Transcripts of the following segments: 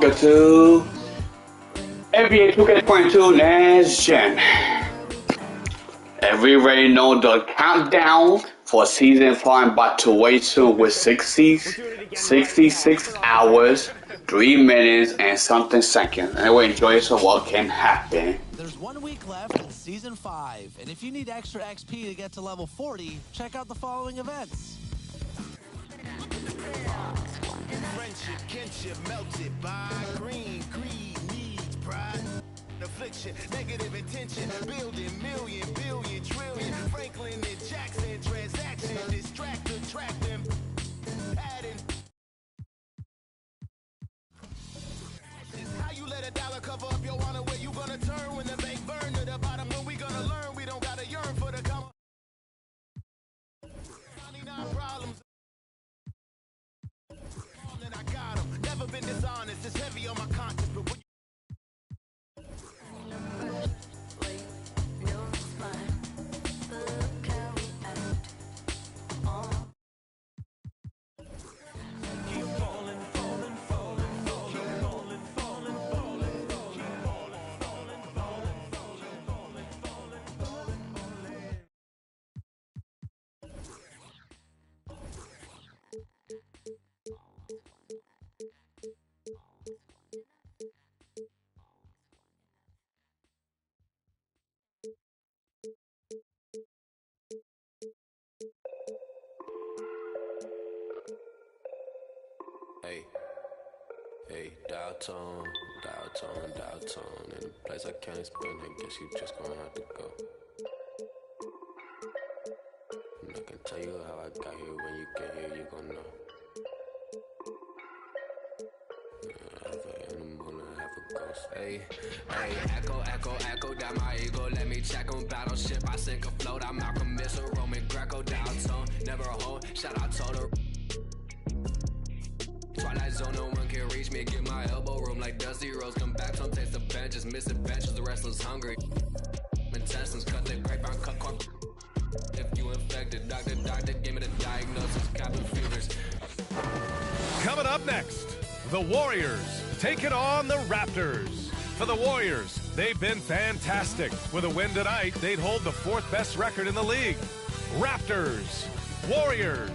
to NBA 2K22 Next Gen. And we already know the countdown for season 5 about to wait soon with 66 hours, 3 minutes, and something seconds. And we enjoy it, so what can happen. There's 1 week left in season 5, and if you need extra XP to get to level 40, check out the following events. Friendship, kinship, melted by green, greed, needs, pride, affliction, negative intention, building million, billion, trillion, Franklin and Jackson, transaction, distract, attract them, adding. How you let a dollar cover up your honor? Where you gonna turn when the bank burn to the bottom? When we gonna learn? We don't gotta yearn for the comma. 99 problems. I got 'em. Never been dishonest. It's heavy on my conscience, but when Hey, dial tone, in a place I can't explain, I guess you just gonna have to go. And I can tell you how I got here, when you get here, you gon' know. Half an animal and half a ghost. Hey, echo, down my ego, let me check on battleship, I sink afloat, I'm Malcolm Missile, Roman Greco, dial tone, never home, shout out Total. Twilight zone, no one can reach me. Get my elbow room like Dusty Rose. Come back, some taste the benches. Misadventures, the restless hungry. Intestines cut the grapevine, cut corn. If you infected, doctor, give me the diagnosis. Cabin fevers. Coming up next, the Warriors taking on the Raptors. For the Warriors, they've been fantastic. With a win tonight, they'd hold the 4th best record in the league. Raptors, Warriors.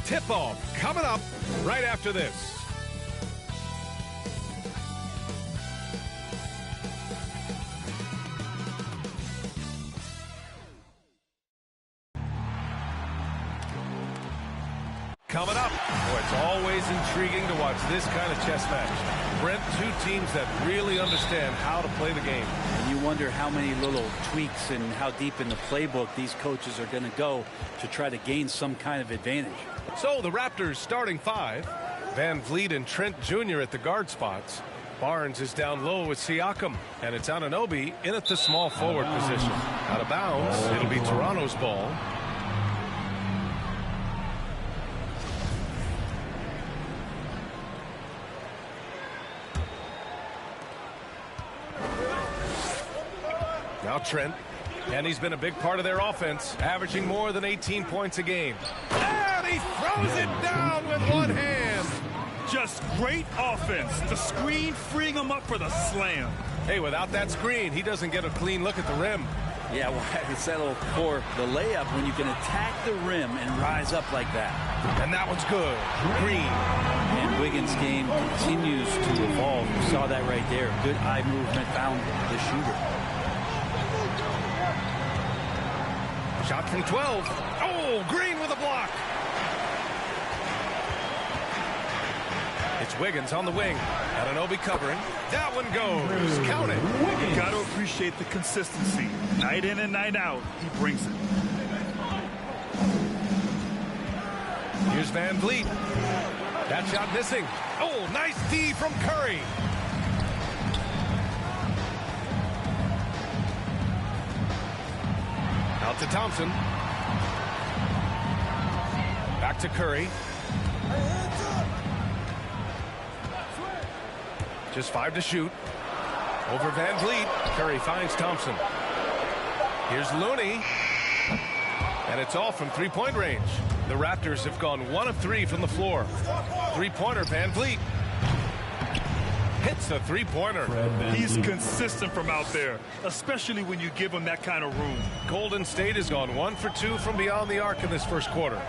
Tip-off coming up right after this. Coming up, it's always intriguing to watch this kind of chess match. Brent, 2 teams that really understand how to play the game. And you wonder how many little tweaks and how deep in the playbook these coaches are going to go to try to gain some kind of advantage. So the Raptors starting 5. Van Vliet and Trent Jr. at the guard spots. Barnes is down low with Siakam. And it's Anunoby in at the small forward position. Out of bounds, it'll be Toronto's ball. Now Trent, and he's been a big part of their offense, averaging more than 18 points a game. And he throws it down with one hand. Just great offense. The screen freeing him up for the slam. Hey, without that screen, he doesn't get a clean look at the rim. Yeah, why settle for the layup when you can attack the rim and rise up like that? And that one's good. Green. And Wiggins' game continues to evolve. You saw that right there. Good eye movement, found the shooter. Shot from 12. Oh, Green with a block. It's Wiggins on the wing. Anunoby covering. That one goes. Count it. You got to appreciate the consistency. Night in and night out, he brings it. Here's Van Vliet. That shot missing. Oh, nice D from Curry. Out to Thompson. Back to Curry. Just 5 to shoot. Over Van Vliet. Curry finds Thompson. Here's Looney. And it's all from 3-point range. The Raptors have gone 1 of 3 from the floor. 3-pointer Van Vliet. hits the three-pointer. He's consistent from out there, especially when you give him that kind of room. Golden State has gone 1 for 2 from beyond the arc in this first quarter.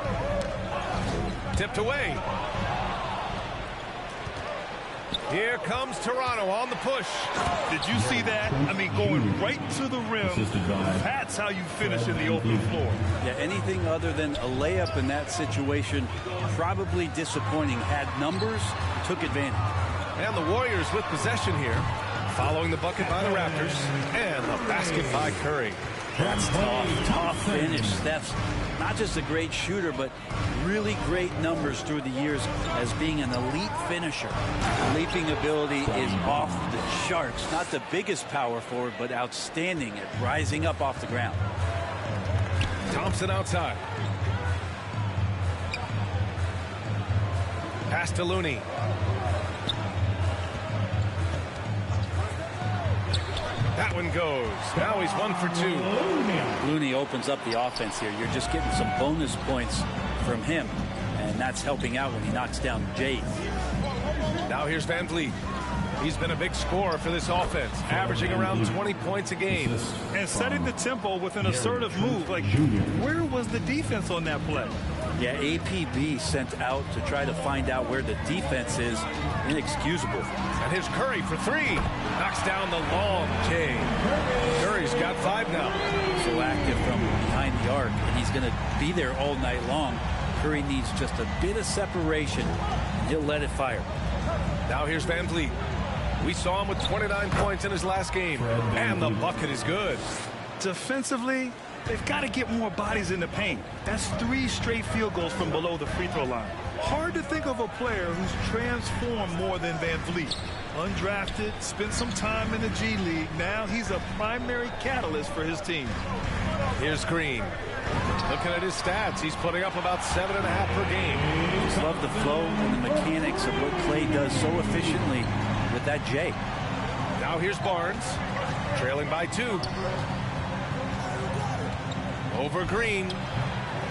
Tipped away. Here comes Toronto on the push. Did you see that? I mean, going right to the rim. That's how you finish in the open floor. Yeah, anything other than a layup in that situation, probably disappointing. Had numbers, took advantage. And the Warriors with possession here, following the bucket by the Raptors, and the basket by Curry. That's tough finish. Steph's not just a great shooter, but really great numbers through the years as being an elite finisher. Leaping ability is off the charts. Not the biggest power forward, but outstanding at rising up off the ground. Thompson outside. Pass to Looney. That one goes. Now he's 1 for 2. Looney opens up the offense here. You're just getting some bonus points from him, and that's helping out when he knocks down Jay. Now here's Van Vliet. He's been a big scorer for this offense, averaging around 20 points a game. And setting the tempo with an assertive move. Like, where was the defense on that play? Yeah, APB sent out to try to find out where the defense is. Inexcusable. And here's Curry for 3. Knocks down the long J. Curry's got 5 now. So active from behind the arc, and he's going to be there all night long. Curry needs just a bit of separation, and he'll let it fire. Now here's Van Vliet. We saw him with 29 points in his last game, and the bucket is good. Defensively, they've got to get more bodies in the paint. That's 3 straight field goals from below the free throw line. Hard to think of a player who's transformed more than Van Vliet. Undrafted, spent some time in the G League. Now he's a primary catalyst for his team. Here's Green. Looking at his stats, he's putting up about 7.5 per game. Just love the flow and the mechanics of what Clay does so efficiently with that J. Now here's Barnes, trailing by 2. Over Green.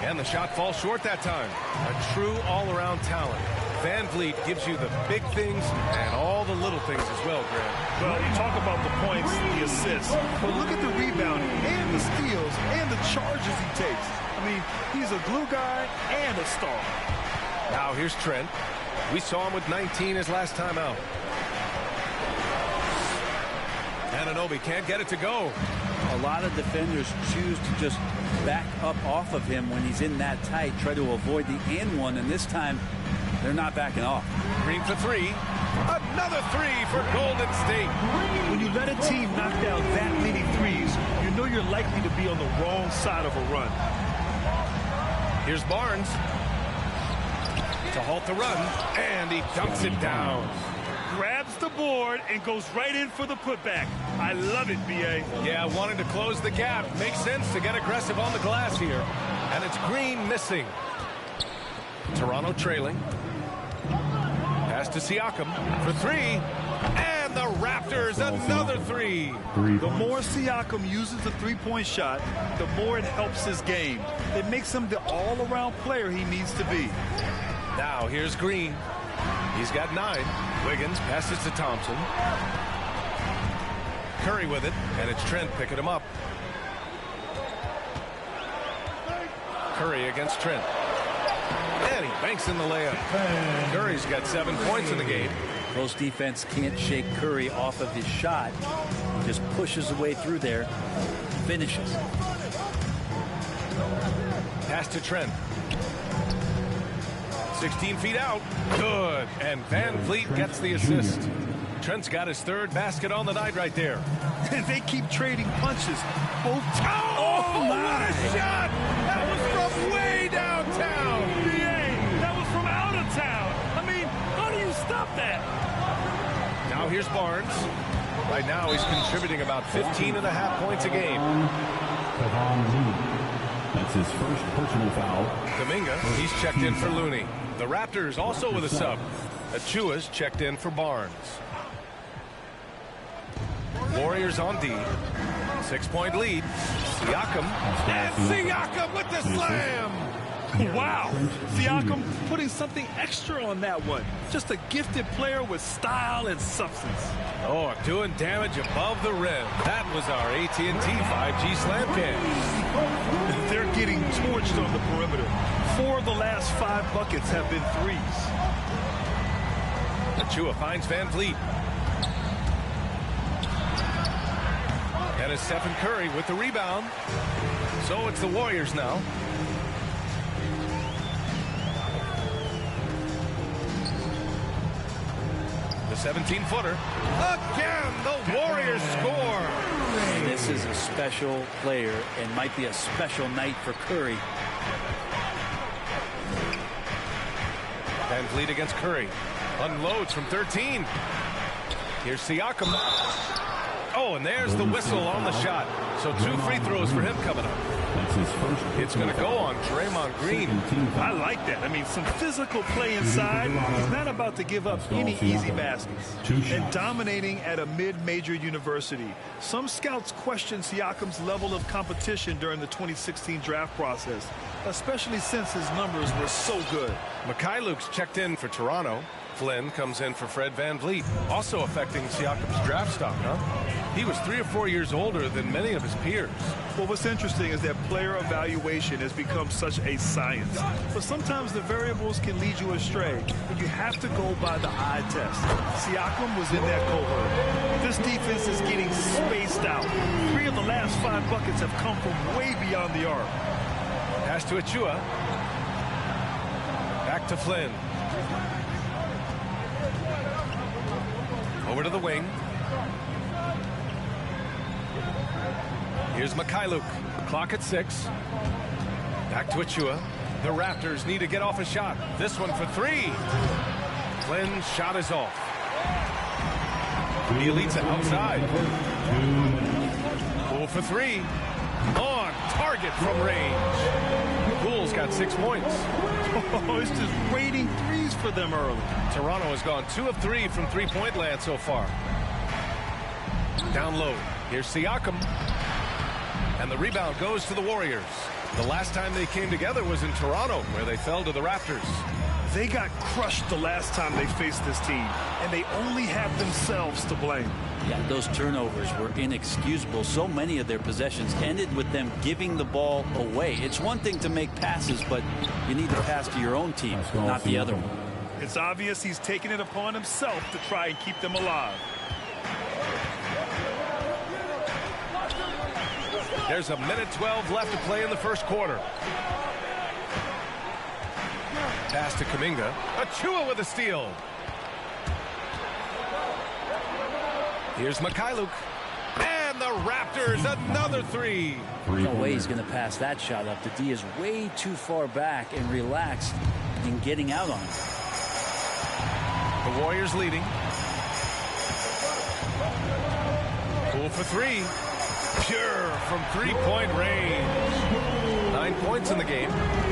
And the shot falls short that time. A true all-around talent. Van Vliet gives you the big things and all the little things as well, Grant. Well, you talk about the points, the assists, but look at the rebounding and the steals and the charges he takes. I mean, he's a glue guy and a star. Now here's Trent. We saw him with 19 his last time out. Anunoby can't get it to go. A lot of defenders choose to just back up off of him when he's in that tight, try to avoid the and one, and this time they're not backing off. Green for 3. Another 3 for Golden State. When you let a team knock down that many threes, you know you're likely to be on the wrong side of a run. Here's Barnes to halt the run, and he dunks it down. Grabs the board and goes right in for the putback. I love it, B.A. Yeah, wanting to close the gap. Makes sense to get aggressive on the glass here. And it's Green missing. Toronto trailing. Pass to Siakam for 3. And the Raptors, another 3. The more Siakam uses the three-point shot, the more it helps his game. It makes him the all-around player he needs to be. Now here's Green. He's got 9. Wiggins passes to Thompson. Curry with it, and it's Trent picking him up. Curry against Trent. And he banks in the layup. Curry's got 7 points in the game. Close defense can't shake Curry off of his shot. He just pushes away through there, finishes. Pass to Trent. 16 feet out. Good. And Van Vliet gets the assist. Trent's got his 3rd basket on the night right there. They keep trading punches. Both Oh, what a shot! That was from way downtown. That was from out of town. I mean, how do you stop that? Now here's Barnes. Right now he's contributing about 15.5 points a game. That's his first personal foul. Kuminga, he's checked in for Looney. The Raptors also with a sub. Achua's checked in for Barnes. Warriors on D. 6-point lead. Siakam. And Siakam with the slam. Wow. Siakam putting something extra on that one. Just a gifted player with style and substance. Oh, doing damage above the rim. That was our AT&T 5G slam cam. They're getting torched on the perimeter. 4 of the last 5 buckets have been threes. Achua finds Van Vliet. And it's Stephen Curry with the rebound. So it's the Warriors now. The 17-footer. Again, the Warriors score. This is a special player and might be a special night for Curry. Van Vliet against Curry. Unloads from 13. Here's Siakam. Oh, and there's the whistle on the shot. So 2 free throws for him coming up. That's his first. It's going to go on Draymond Green. I like that. I mean, some physical play inside. He's not about to give up any easy baskets. And dominating at a mid-major university. Some scouts question Siakam's level of competition during the 2016 draft process, especially since his numbers were so good. Mikhailuk's checked in for Toronto. Flynn comes in for Fred Van Vliet. Also affecting Siakam's draft stock, huh? He was 3 or 4 years older than many of his peers. Well, what's interesting is that player evaluation has become such a science. But sometimes the variables can lead you astray, and you have to go by the eye test. Siakam was in that cohort. This defense is getting spaced out. 3 of the last 5 buckets have come from way beyond the arc. Pass to Achua. Back to Flynn. Over to the wing. Here's Mikhailuk. Clock at 6. Back to Achua. The Raptors need to get off a shot. This one for 3. Flynn's shot is off. Bielitsa outside. Poole for 3. On target from range. Poole's got 6 points. Oh, it's just raining threes for them early. Toronto has gone 2 of 3 from three-point land so far. Down low. Here's Siakam. And the rebound goes to the Warriors. The last time they came together was in Toronto, where they fell to the Raptors. They got crushed the last time they faced this team, and they only have themselves to blame. Yeah, those turnovers were inexcusable. So many of their possessions ended with them giving the ball away. It's one thing to make passes, but you need to pass to your own team, not the other one. It's obvious he's taken it upon himself to try and keep them alive. There's a minute 12 left to play in the first quarter. Pass to Kuminga. Achua with a steal. Here's Mikhailuk. And the Raptors, another 3. No way he's going to pass that shot up. The D is way too far back and relaxed in getting out on it. The Warriors leading. Poole for 3. Pure from 3-point range. 9 points in the game.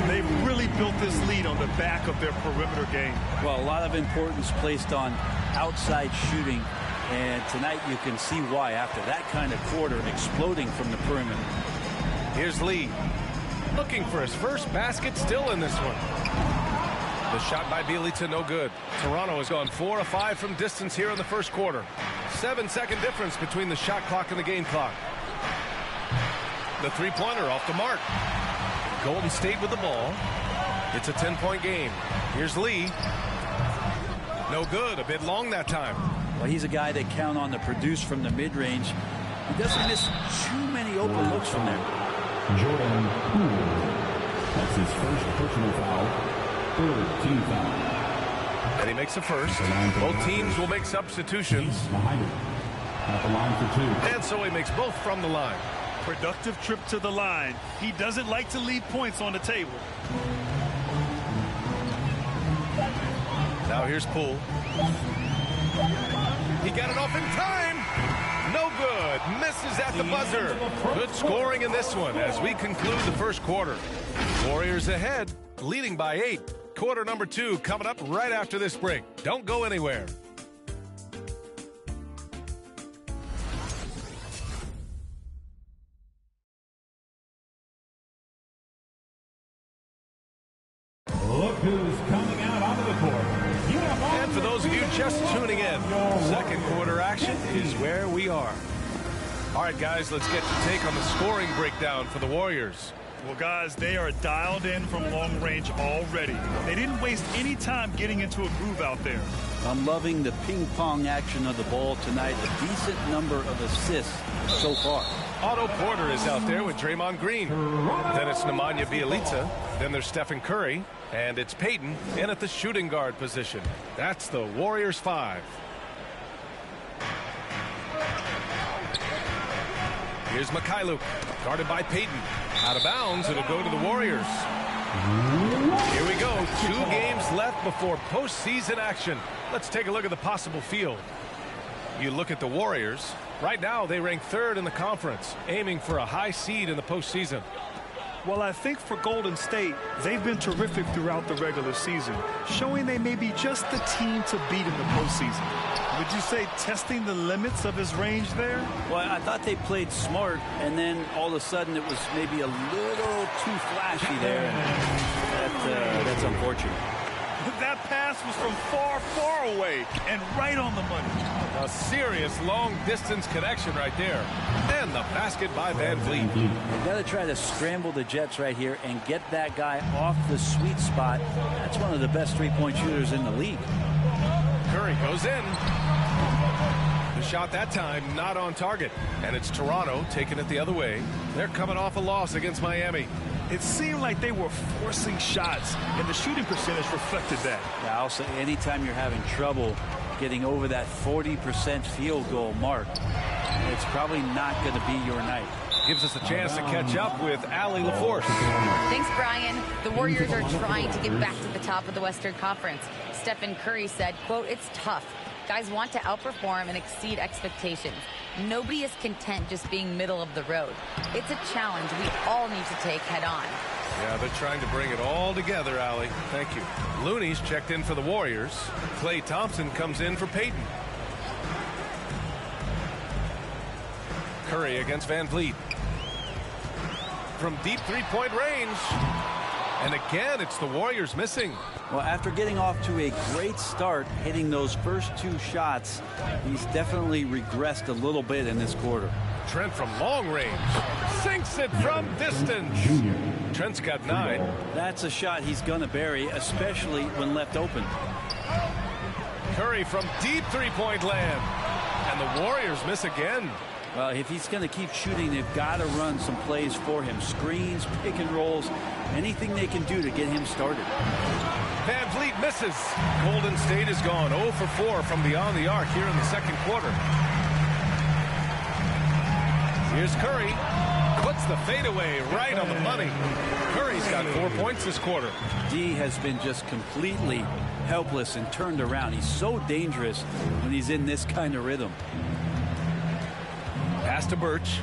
They've really built this lead on the back of their perimeter game. Well, a lot of importance placed on outside shooting. And tonight you can see why after that kind of quarter exploding from the perimeter. Here's Lee. Looking for his first basket, still in this one. The shot by Bielitsa, no good. Toronto has gone 4 of 5 from distance here in the first quarter. 7-second difference between the shot clock and the game clock. The three-pointer off the mark. Golden State with the ball. It's a 10-point game. Here's Lee. No good. A bit long that time. Well, he's a guy they count on to produce from the mid-range. He doesn't miss too many open looks from there. Jordan Poole. That's his first personal foul. Third team foul. And he makes the first. Both teams will make substitutions. At the line for 2. And so he makes both from the line. Productive trip to the line. He doesn't like to leave points on the table. Now here's Poole. He got it off in time. No good. Misses at the buzzer. Good scoring in this one as we conclude the first quarter. Warriors ahead, leading by 8. Quarter number 2 coming up right after this break. Don't go anywhere. just tuning in, second quarter action is where we are. All right, guys, let's get your take on the scoring breakdown for the Warriors. Well, guys, they are dialed in from long range already. They didn't waste any time getting into a groove out there. I'm loving the ping-pong action of the ball tonight. A decent number of assists so far. Otto Porter is out there with Draymond Green. Then it's Nemanja Bjelica. Then there's Stephen Curry. And it's Payton in at the shooting guard position. That's the Warriors 5. Here's Mikhailuk, guarded by Payton. Out of bounds, it'll go to the Warriors. Here we go, 2 games left before postseason action. Let's take a look at the possible field. You look at the Warriors. Right now, they rank 3rd in the conference, aiming for a high seed in the postseason. Well, I think for Golden State, they've been terrific throughout the regular season, showing they may be just the team to beat in the postseason. Would you say testing the limits of his range there? Well, I thought they played smart, and then all of a sudden it was maybe a little too flashy there. That's unfortunate. That pass was from far, far away and right on the money. A serious long-distance connection right there. And the basket by Van Vliet. They've got to try to scramble the Jets right here and get that guy off the sweet spot. That's one of the best three-point shooters in the league. Curry goes in. The shot that time not on target. And it's Toronto taking it the other way. They're coming off a loss against Miami. It seemed like they were forcing shots, and the shooting percentage reflected that. Yeah, I'll say anytime you're having trouble getting over that 40% field goal mark, it's probably not going to be your night. Gives us a chance to catch up with Allie LaForce. Thanks, Brian. The Warriors are trying to get back to the top of the Western Conference. Stephen Curry said, quote, "It's tough. Guys want to outperform and exceed expectations. Nobody is content just being middle of the road. It's a challenge we all need to take head on." Yeah, they're trying to bring it all together, Allie. Thank you. Looney's checked in for the Warriors. Klay Thompson comes in for Payton. Curry against Van Vliet. From deep three-point range. And again, it's the Warriors missing. Well, after getting off to a great start, hitting those first 2 shots, he's definitely regressed a little bit in this quarter. Trent from long range. Sinks it from distance. Trent's got 9. That's a shot he's going to bury, especially when left open. Curry from deep three-point land. And the Warriors miss again. Well, if he's going to keep shooting, they've got to run some plays for him. Screens, pick and rolls, anything they can do to get him started. Van Vliet misses. Golden State has gone 0 for 4 from beyond the arc here in the second quarter. Here's Curry. Puts the fadeaway right on the money. Curry's got 4 points this quarter. D has been just completely helpless and turned around. He's so dangerous when he's in this kind of rhythm. Pass to Birch.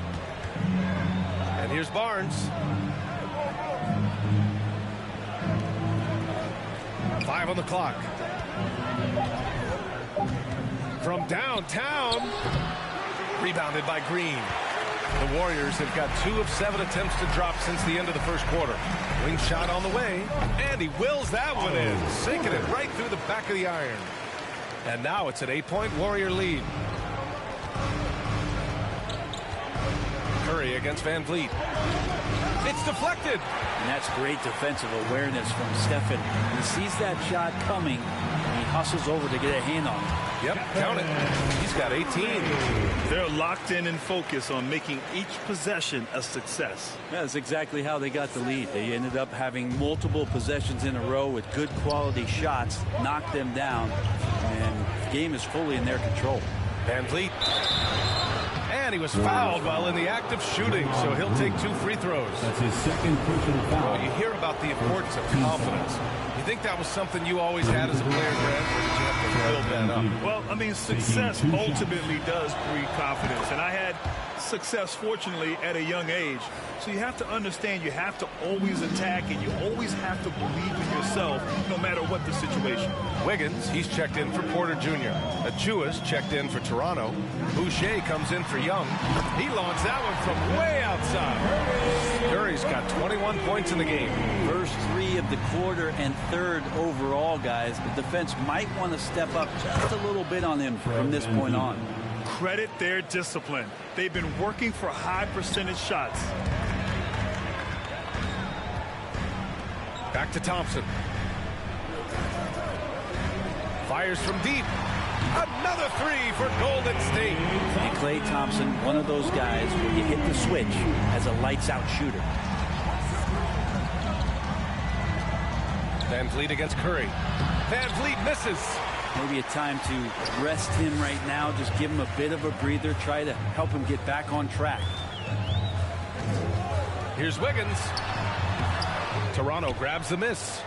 And here's Barnes. 5 on the clock. From downtown. Rebounded by Green. The Warriors have got 2 of 7 attempts to drop since the end of the first quarter. Wing shot on the way. And he wills that one in. Sinking it right through the back of the iron. And now it's an 8-point Warrior lead. Curry against Van Vliet. It's deflected. And that's great defensive awareness from Stephen. He sees that shot coming, and he hustles over to get a hand on it. Yep, count it. He's got 18. They're locked in and focused on making each possession a success. That's exactly how they got the lead. They ended up having multiple possessions in a row with good quality shots, knocked them down, and the game is fully in their control. Van Vliet. And he was fouled while in the act of shooting, so he'll take 2 free throws. That's his second personal foul. Well, you hear about the importance of confidence. You think that was something you always had as a player, Grant, or did you have to build that up? Well, I mean, success ultimately does breed confidence. And I had success, fortunately, at a young age. So you have to understand you have to always attack and you always have to believe in yourself no matter what the situation. Wiggins, he's checked in for Porter Jr. Achua's checked in for Toronto. Boucher comes in for Young. He launched that one from way outside. Curry's got 21 points in the game. First 3 of the quarter and 3rd overall, guys. The defense might want to step up just a little bit on him from this point on. Credit their discipline. They've been working for high percentage shots. Back to Thompson. Fires from deep. Another 3 for Golden State. And Klay Thompson, one of those guys where you hit the switch as a lights-out shooter. Van Vliet against Curry. Van Vliet misses. Maybe a time to rest him right now. Just give him a bit of a breather. Try to help him get back on track. Here's Wiggins. Toronto grabs the miss.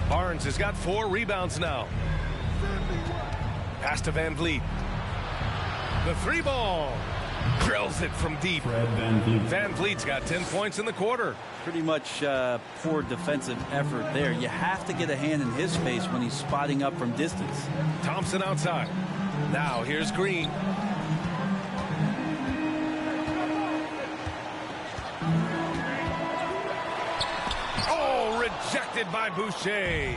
Barnes has got 4 rebounds now. Pass to Van Vliet. The 3 ball. Drills it from deep. Van Vliet's got 10 points in the quarter. Pretty much poor defensive effort there. You have to get a hand in his face when he's spotting up from distance. Thompson outside. Now here's Green. Oh, rejected by Boucher.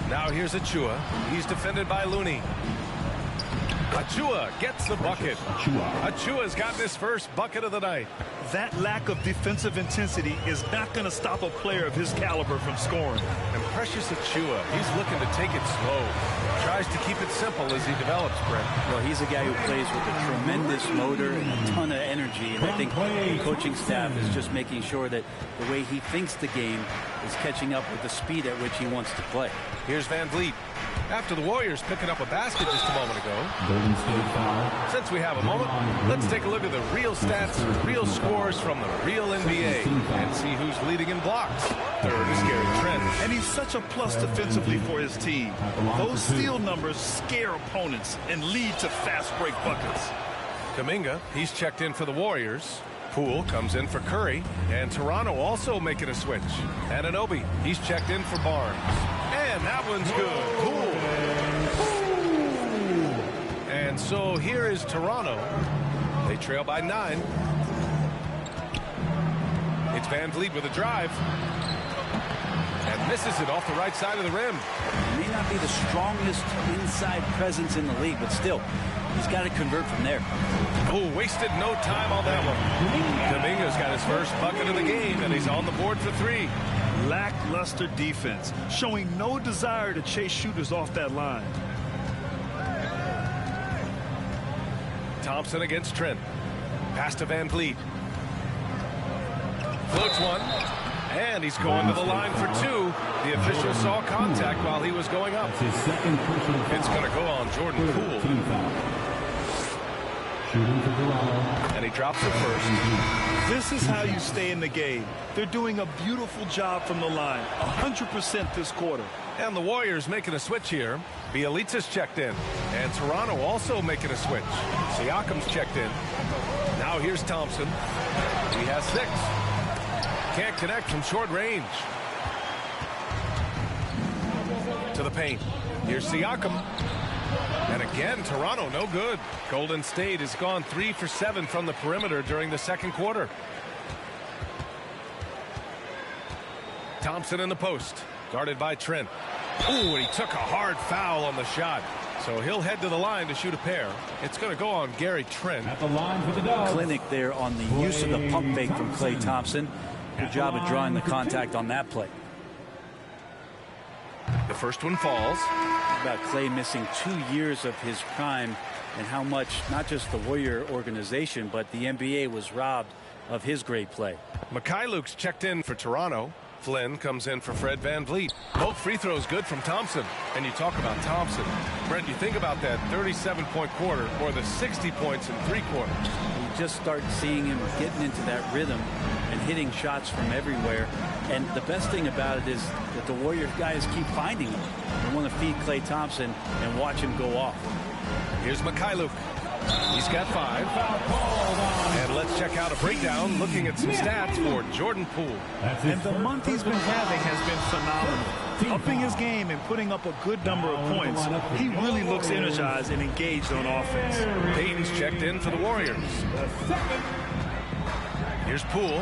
Now here's Achua. He's defended by Looney. Achua gets the bucket. Achua's gotten his first bucket of the night. That lack of defensive intensity is not going to stop a player of his caliber from scoring. And Precious Achua, he's looking to take it slow. Tries to keep it simple as he develops, Brent. Well, he's a guy who plays with a tremendous motor and a ton of energy. And I think the coaching staff is just making sure that the way he thinks the game is catching up with the speed at which he wants to play. Here's Van Vliet. After the Warriors picking up a basket just a moment ago. Golden State foul. Since we have a moment, let's take a look at the real stats, real scores from the real NBA and see who's leading in blocks. Third is Gary Trent. And he's such a plus defensively for his team. Those steal numbers scare opponents and lead to fast break buckets. Kuminga, he's checked in for the Warriors. Poole comes in for Curry. And Toronto also making a switch. Anunoby, he's checked in for Barnes. And that one's good. Poole. And so here is Toronto. They trail by 9. It's Van Vliet with a drive. And misses it off the right side of the rim. He may not be the strongest inside presence in the league, but still, he's got to convert from there. Oh, wasted no time on that one. Kuminga's got his first bucket of the game, and he's on the board for 3. Lackluster defense, showing no desire to chase shooters off that line. Thompson against Trent. Pass to Van Vliet. Floats one. And he's going to the line for 2. The official saw contact while he was going up. It's going to go on Jordan Poole. And he drops it first. This is how you stay in the game. They're doing a beautiful job from the line. 100% this quarter. And the Warriors making a switch here. Bielitsa's checked in. And Toronto also making a switch. Siakam's checked in. Now here's Thompson. He has 6. Can't connect from short range. To the paint. Here's Siakam. And again, Toronto no good. Golden State has gone 3 for 7 from the perimeter during the second quarter. Thompson in the post. Guarded by Trent. Ooh, and he took a hard foul on the shot. So he'll head to the line to shoot a pair. It's going to go on Gary Trent. At the line for the Dubs. Clinic there on the use of the pump fake from Klay Thompson. Good job of drawing the contact on that play. The first one falls. About Klay missing 2 years of his prime and how much not just the Warrior organization but the NBA was robbed of his great play. Mikhailuk's checked in for Toronto. Flynn comes in for Fred VanVleet. Both free throws good from Thompson. And you talk about Thompson. Brent, you think about that 37-point quarter or the 60 points in 3 quarters. You just start seeing him getting into that rhythm and hitting shots from everywhere. And the best thing about it is that the Warriors guys keep finding him. They want to feed Klay Thompson and watch him go off. Here's Mykhailiuk. He's got 5. And let's check out a breakdown looking at some stats for Jordan Poole. And the month he's been having has been phenomenal. Upping his game and putting up a good number of points. He really looks energized and engaged on offense. Payton's checked in for the Warriors. Here's Poole.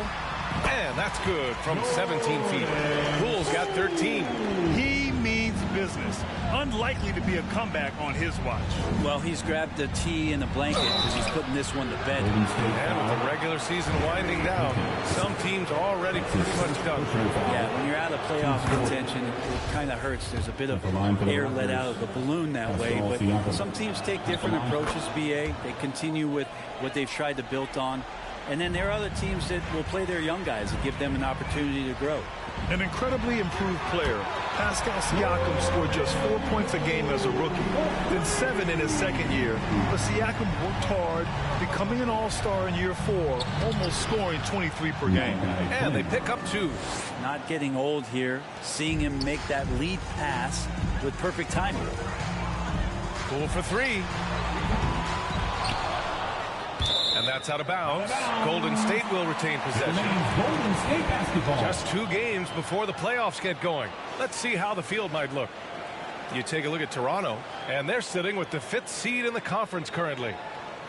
And that's good from 17 feet. Poole's got 13. He means business. Unlikely to be a comeback on his watch. Well, he's grabbed the tee and the blanket because he's putting this one to bed. And with the regular season winding down, some teams are already pretty much done. Yeah, when you're out of playoff contention, it kind of hurts. There's a bit of air let out of the balloon that way. But some teams take different approaches, BA. They continue with what they've tried to build on. And then there are other teams that will play their young guys and give them an opportunity to grow. An incredibly improved player, Pascal Siakam scored just 4 points a game as a rookie, then 7 in his second year. But Siakam worked hard, becoming an all-star in year 4, almost scoring 23 per game. And they pick up 2. Not getting old here, seeing him make that lead pass with perfect timing. Poole for 3. And that's out of bounds. Golden State will retain possession. Golden State basketball. Just 2 games before the playoffs get going. Let's see how the field might look. You take a look at Toronto, and they're sitting with the 5th seed in the conference currently.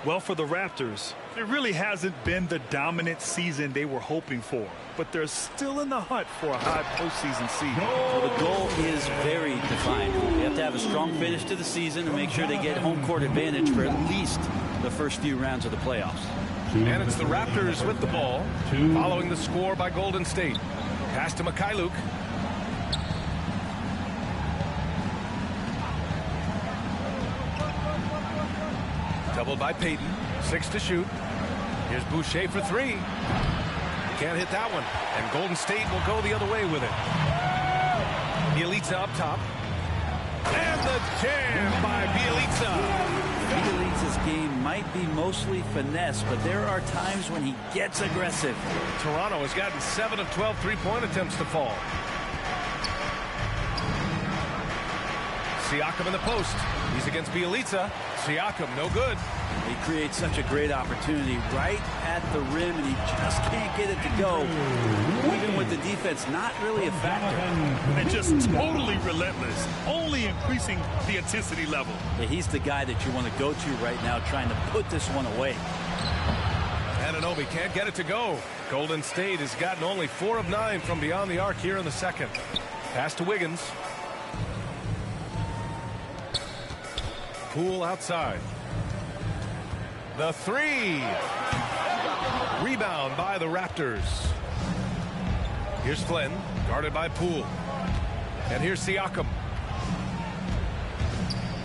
Well, for the Raptors, it really hasn't been the dominant season they were hoping for. But they're still in the hunt for a high postseason seed. Well, the goal is very defined. They have to have a strong finish to the season and make sure they get home court advantage for at least the first few rounds of the playoffs. And it's the Raptors with the ball, following the score by Golden State. Pass to Mykhailiuk. Doubled by Payton. 6 to shoot. Here's Boucher for 3. Can't hit that one. And Golden State will go the other way with it. Bjelica up top. And the jam by Bjelica. Bjelica's game might be mostly finesse, but there are times when he gets aggressive. Toronto has gotten 7 of 12 three-point attempts to fall. Siakam in the post. He's against Bjelica. Siakam, no good. He creates such a great opportunity right at the rim, and he just can't get it to go. Even with the defense not really a factor. And just totally relentless, only increasing the intensity level. Yeah, he's the guy that you want to go to right now, trying to put this one away. Anunoby can't get it to go. Golden State has gotten only 4 of 9 from beyond the arc here in the second. Pass to Wiggins. Poole outside. The 3. Rebound by the Raptors. Here's Flynn, guarded by Poole. And here's Siakam.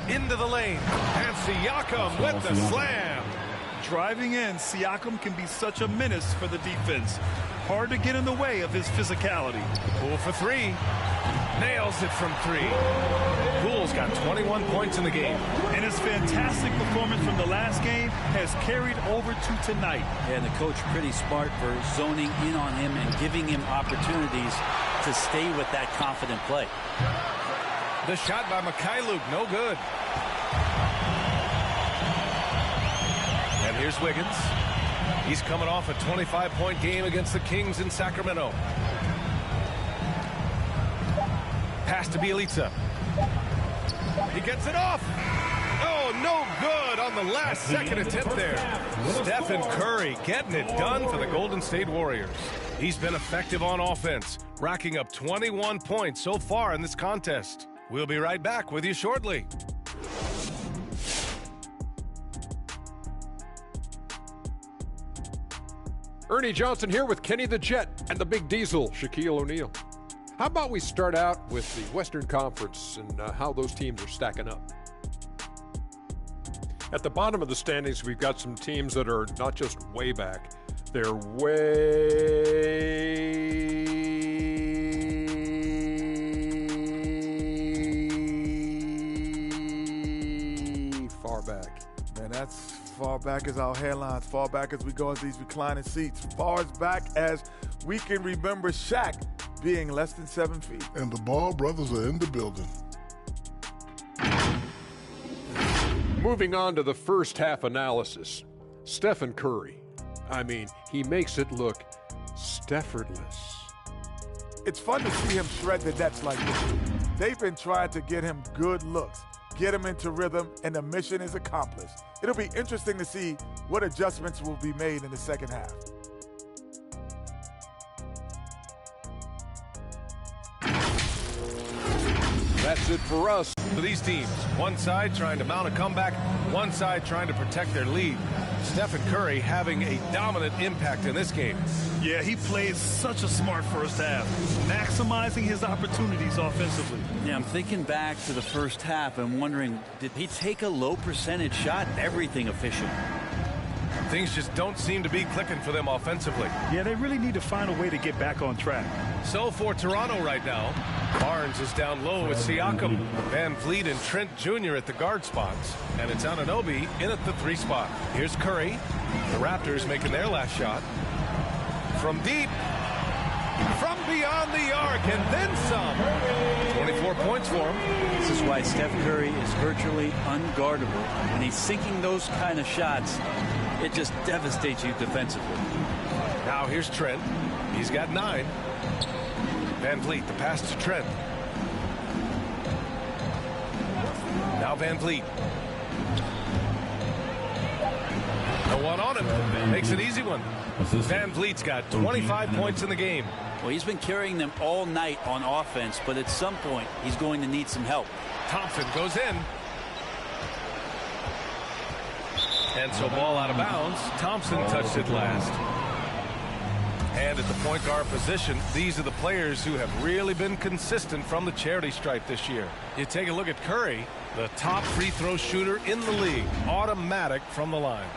Into the lane. And Siakam with the slam. Driving in, Siakam can be such a menace for the defense. Hard to get in the way of his physicality. Poole for 3. Nails it from 3. Poole's got 21 points in the game. And his fantastic performance from the last game has carried over to tonight. And the coach pretty smart for zoning in on him and giving him opportunities to stay with that confident play. The shot by Mykhailiuk, no good. And here's Wiggins. He's coming off a 25-point game against the Kings in Sacramento. Pass to Bjelica. He gets it off. Oh, no good on the last second attempt there. Stephen Curry getting it done for the Golden State Warriors. He's been effective on offense, racking up 21 points so far in this contest. We'll be right back with you shortly. Ernie Johnson here with Kenny the Jet and the Big Diesel, Shaquille O'Neal. How about we start out with the Western Conference and how those teams are stacking up? At the bottom of the standings, we've got some teams that are not just way back, they're way far back? Man, that's far back as our hairlines, far back as we go as these reclining seats, far as back as we can remember Shaq being less than 7 feet. And the Ball brothers are in the building. Moving on to the first half analysis. Stephen Curry. I mean, he makes it look Steffordless. It's fun to see him shred the nets like this. They've been trying to get him good looks, get him into rhythm, and the mission is accomplished. It'll be interesting to see what adjustments will be made in the second half. That's it for us. For these teams, one side trying to mount a comeback, one side trying to protect their lead. Stephen Curry having a dominant impact in this game. Yeah, he played such a smart first half, maximizing his opportunities offensively. Yeah, I'm thinking back to the first half and wondering, did he take a low percentage shot? Everything efficient. Things just don't seem to be clicking for them offensively. Yeah, they really need to find a way to get back on track. So for Toronto right now, Barnes is down low with Siakam, Van Vliet and Trent Jr. at the guard spots, and it's Anunoby in at the 3 spot. Here's Curry. The Raptors making their last shot. From deep, from beyond the arc, and then some. 24 points for him. This is why Steph Curry is virtually unguardable. When he's sinking those kind of shots, it just devastates you defensively. Now here's Trent. He's got 9. Van Vliet, the pass to Trent. Now Van Vliet. No one on him. Makes an easy one. Van Vliet's got 25 points in the game. Well, he's been carrying them all night on offense, but at some point, he's going to need some help. Thompson goes in. And so ball out of bounds. Thompson touched it last. And at the point guard position, these are the players who have really been consistent from the charity stripe this year. You take a look at Curry, the top free throw shooter in the league, automatic from the line.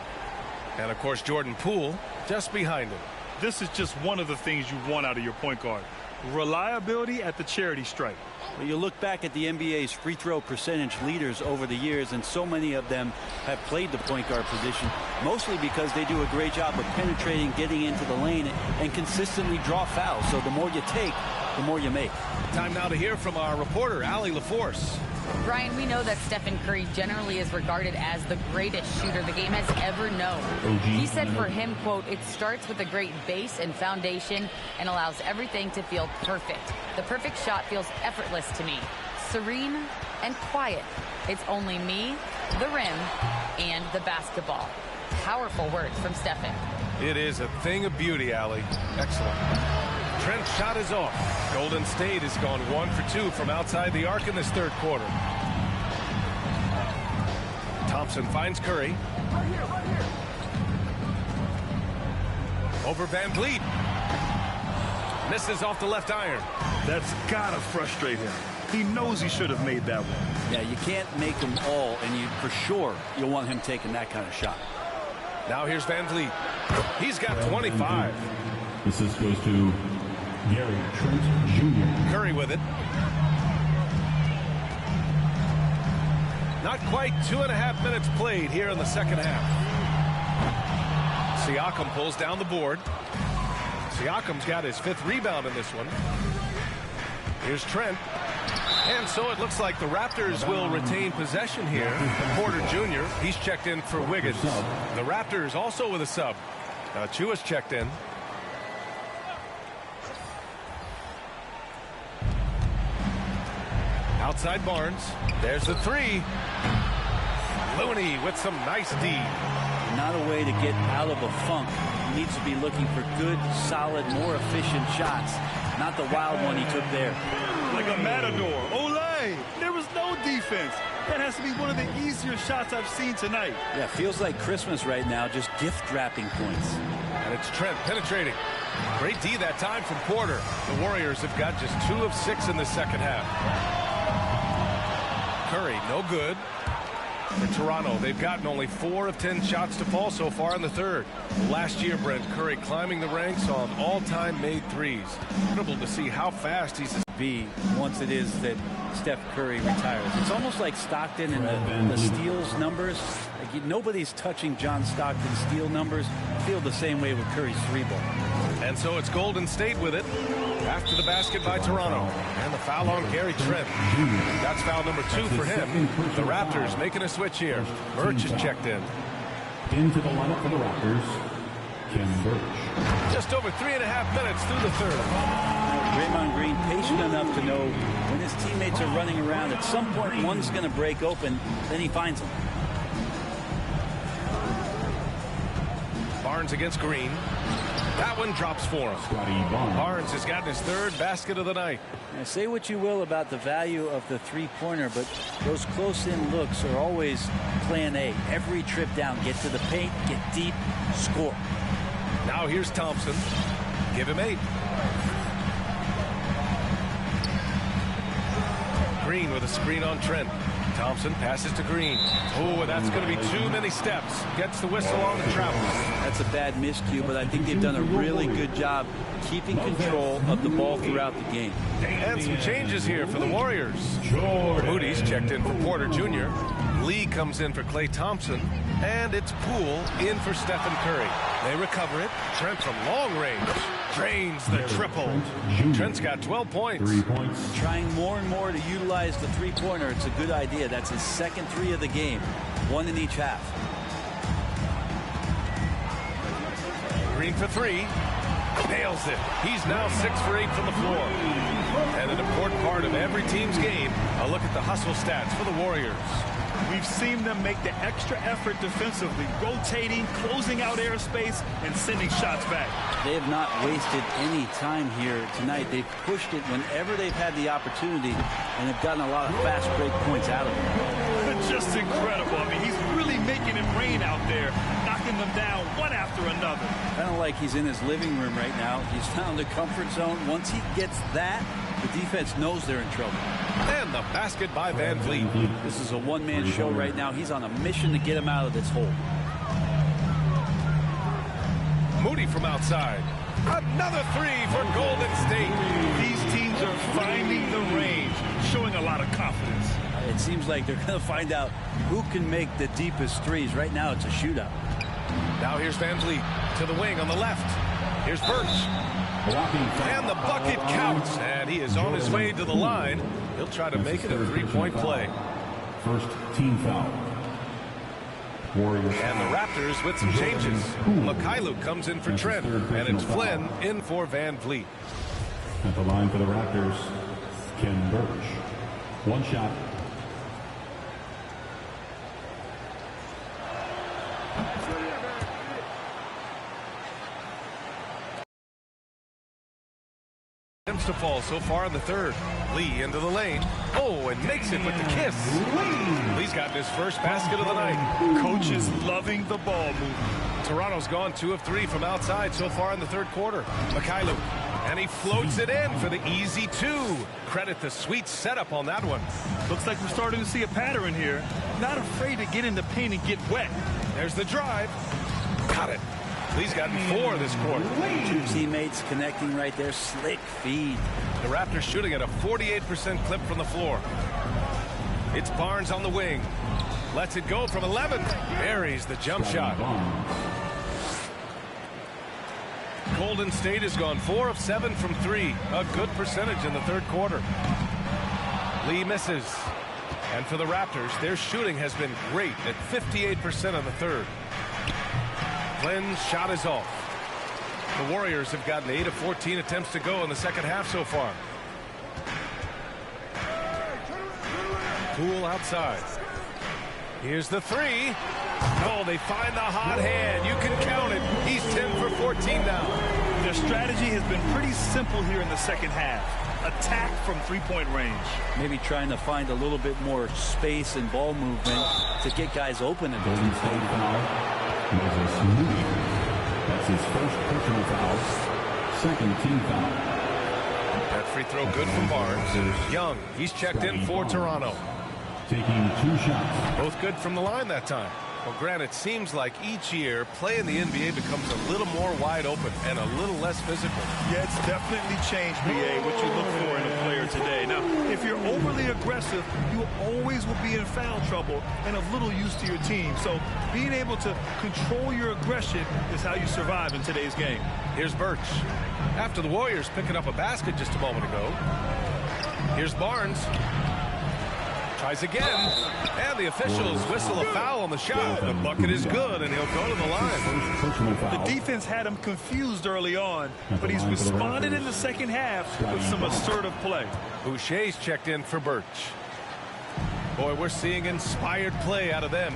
And of course, Jordan Poole just behind him. This is just one of the things you want out of your point guard. Reliability at the charity stripe. Well, you look back at the NBA's free throw percentage leaders over the years, and so many of them have played the point guard position, mostly because they do a great job of penetrating, getting into the lane, and consistently draw fouls. So the more you take, the more you make. Time now to hear from our reporter, Allie LaForce. Brian, we know that Stephen Curry generally is regarded as the greatest shooter the game has ever known. He said for him, quote, it starts with a great base and foundation and allows everything to feel perfect. The perfect shot feels effortless to me, serene and quiet. It's only me, the rim, and the basketball. Powerful words from Stephen. It is a thing of beauty, Allie. Excellent. Trent's shot is off. Golden State has gone 1 for 2 from outside the arc in this third quarter. Thompson finds Curry. Right here. Over Van Vliet. Misses off the left iron. That's gotta frustrate him. He knows he should have made that one. Yeah, you can't make them all, and you for sure you'll want him taking that kind of shot. Now here's Van Vliet. He's got 25. Assist goes to Gary Trent Jr. Curry with it. Not quite 2.5 minutes played here in the second half. Siakam pulls down the board. Siakam's got his 5th rebound in this one. Here's Trent. And so it looks like the Raptors will retain possession here. Porter Jr., he's checked in for Wiggins. The Raptors also with a sub. Chua's checked in. Outside Barnes. There's the 3. Looney with some nice D. Not a way to get out of a funk. He needs to be looking for good, solid, more efficient shots. Not the wild one he took there. Like a matador. Olay! There was no defense. That has to be one of the easier shots I've seen tonight. Yeah, feels like Christmas right now, just gift wrapping points. And it's Trent penetrating. Great D that time from Porter. The Warriors have got just 2 of 6 in the second half. Curry, no good. For Toronto, they've gotten only 4 of 10 shots to fall so far in the third. Last year, Brent Curry climbing the ranks on all-time made threes. Incredible to see how fast he's once it is that Steph Curry retires. It's almost like Stockton and the steals numbers. Like nobody's touching John Stockton's steal numbers. I feel the same way with Curry's 3-ball. And so it's Golden State with it after the basket by Toronto. And the foul on Gary Trent. That's foul number 2 for him. The Raptors making a switch here. Birch is checked in. Into the lineup for the Raptors, Ken Birch. Just over 3.5 minutes through the third. Draymond Green patient enough to know when his teammates are running around, at some point one's going to break open, then he finds them. Barnes against Green. That one drops for him. Barnes has gotten his 3rd basket of the night. Now, say what you will about the value of the three-pointer, but those close-in looks are always plan A. Every trip down, get to the paint, get deep, score. Now here's Thompson. Give him 8. Green with a screen on Trent. Thompson passes to Green. Oh, that's going to be too many steps. Gets the whistle on the travel. That's a bad miscue, but I think they've done a really good job keeping control of the ball throughout the game. And some changes here for the Warriors. Moody's checked in for Porter Jr. Lee comes in for Klay Thompson. And it's Poole in for Stephen Curry. They recover it. Trent from long range drains the triple. Trent's got 12 points. 3 points. Trying more and more to utilize the three-pointer. It's a good idea. That's his 2nd 3 of the game. 1 in each half. Green for 3. Nails it. He's now 6 for 8 from the floor. And an important part of every team's game, a look at the hustle stats for the Warriors. We've seen them make the extra effort defensively, rotating, closing out airspace, and sending shots back. They have not wasted any time here tonight. They've pushed it whenever they've had the opportunity and have gotten a lot of fast break points out of it. Just incredible. I mean, he's really making it rain out there, knocking them down one after another. Kind of like he's in his living room right now. He's found the comfort zone. Once he gets that, the defense knows they're in trouble. And the basket by Van Vliet. This is a one-man show right now. He's on a mission to get him out of this hole. Moody from outside. Another 3 for Golden State. These teams are finding the range, showing a lot of confidence. It seems like they're going to find out who can make the deepest threes. Right now, it's a shootout. Now here's Van Vliet to the wing on the left. Here's Birch. And the bucket counts. And he is on his way to the line. He'll try to make it a 3-point play. First team foul. Warriors. And the Raptors with some changes. Mikhailuk comes in for Trent. And it's Flynn in for Van Vliet. At the line for the Raptors, Ken Birch. 1 shot. To fall so far in the third. Lee into the lane. Oh, and makes it with the kiss. Lee's gotten his first basket of the night. Coach is loving the ball movement. Toronto's gone 2 of 3 from outside so far in the third quarter. Mikhailuk. And he floats it in for the easy 2. Credit the sweet setup on that one. Looks like we're starting to see a pattern here. Not afraid to get in the paint and get wet. There's the drive. Got it. Lee's gotten 4 this quarter. 2 teammates connecting right there. Slick feed. The Raptors shooting at a 48% clip from the floor. It's Barnes on the wing. Lets it go from 11. Buries the jump shot. Golden State has gone 4 of 7 from 3. A good percentage in the third quarter. Lee misses. And for the Raptors, their shooting has been great at 58% in the third. Flynn's shot is off. The Warriors have gotten 8 of 14 attempts to go in the second half so far. Poole outside. Here's the 3. Oh, they find the hot hand. You can count it. He's 10 for 14 now. Their strategy has been pretty simple here in the second half. Attack from 3-point range. Maybe trying to find a little bit more space and ball movement to get guys open. And Golden State foul. Moses Moody. That's his first personal foul. Second team foul. That free throw good from Barnes. Young, he's checked in for Toronto. taking 2 shots. Both good from the line that time. Well, Grant, it seems like each year, play in the NBA becomes a little more wide open and a little less physical. Yeah, it's definitely changed, BA, what you look for in a player today. Now, if you're overly aggressive, you always will be in foul trouble and of little use to your team. So being able to control your aggression is how you survive in today's game. Here's Birch. After the Warriors picking up a basket just a moment ago. Here's Barnes. Tries again, and the officials whistle a foul on the shot. The bucket is good, and he'll go to the line. The defense had him confused early on, but he's responded in the second half with some assertive play. Boucher's checked in for Birch. Boy, we're seeing inspired play out of them.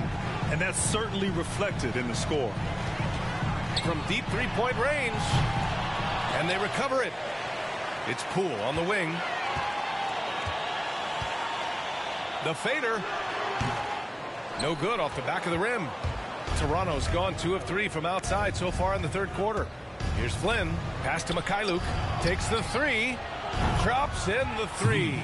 And that's certainly reflected in the score. From deep three-point range, and they recover it. It's Poole on the wing. The fader. No good off the back of the rim. Toronto's gone 2 of 3 from outside so far in the third quarter. Here's Flynn. Pass to Mikhailuk. Takes the 3. Drops in the 3.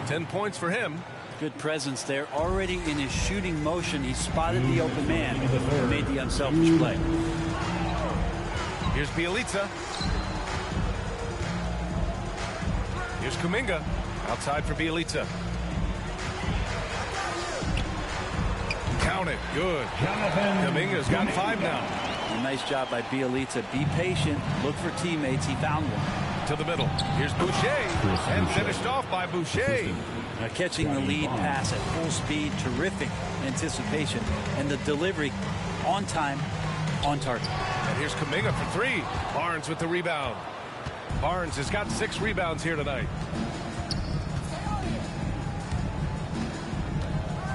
10 points for him. Good presence there. Already in his shooting motion, he spotted the open man and made the unselfish play. Here's Bjelica. Here's Kuminga. Outside for Bjelica. Count it. Good. Kuminga's got 5 now. A nice job by Bjelica. Be patient. Look for teammates. He found one. To the middle. Here's Boucher. And finished off by Boucher. Now catching the lead pass at full speed. Terrific anticipation. And the delivery on time, on target. And here's Kuminga for 3. Barnes with the rebound. Barnes has got 6 rebounds here tonight.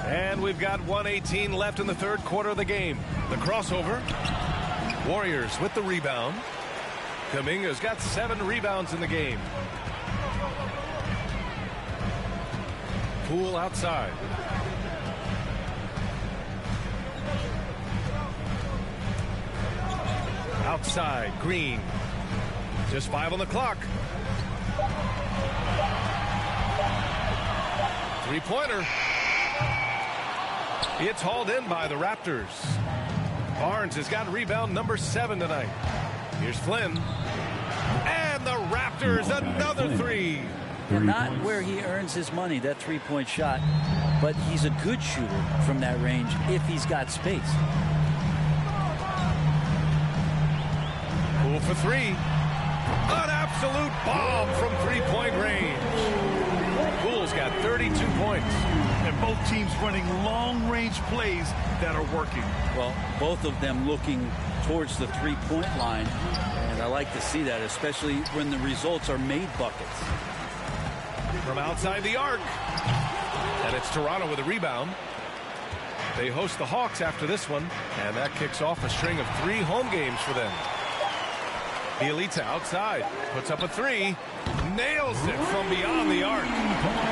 And we've got 1:18 left in the third quarter of the game. The crossover. Warriors with the rebound. Kuminga's got 7 rebounds in the game. Poole outside. Outside, Green. Just 5 on the clock. 3-pointer. It's hauled in by the Raptors. Barnes has got rebound number 7 tonight. Here's Flynn. And the Raptors, another 3. Not where he earns his money, that 3-point shot, but he's a good shooter from that range if he's got space. Poole for 3. An absolute bomb from 3-point range. Poole's got 32 points. And both teams running long-range plays that are working. Well, both of them looking towards the 3-point line. And I like to see that, especially when the results are made buckets. From outside the arc. And it's Toronto with a rebound. They host the Hawks after this one. And that kicks off a string of 3 home games for them. Bjelica outside. Puts up a 3. Nails it from beyond the arc.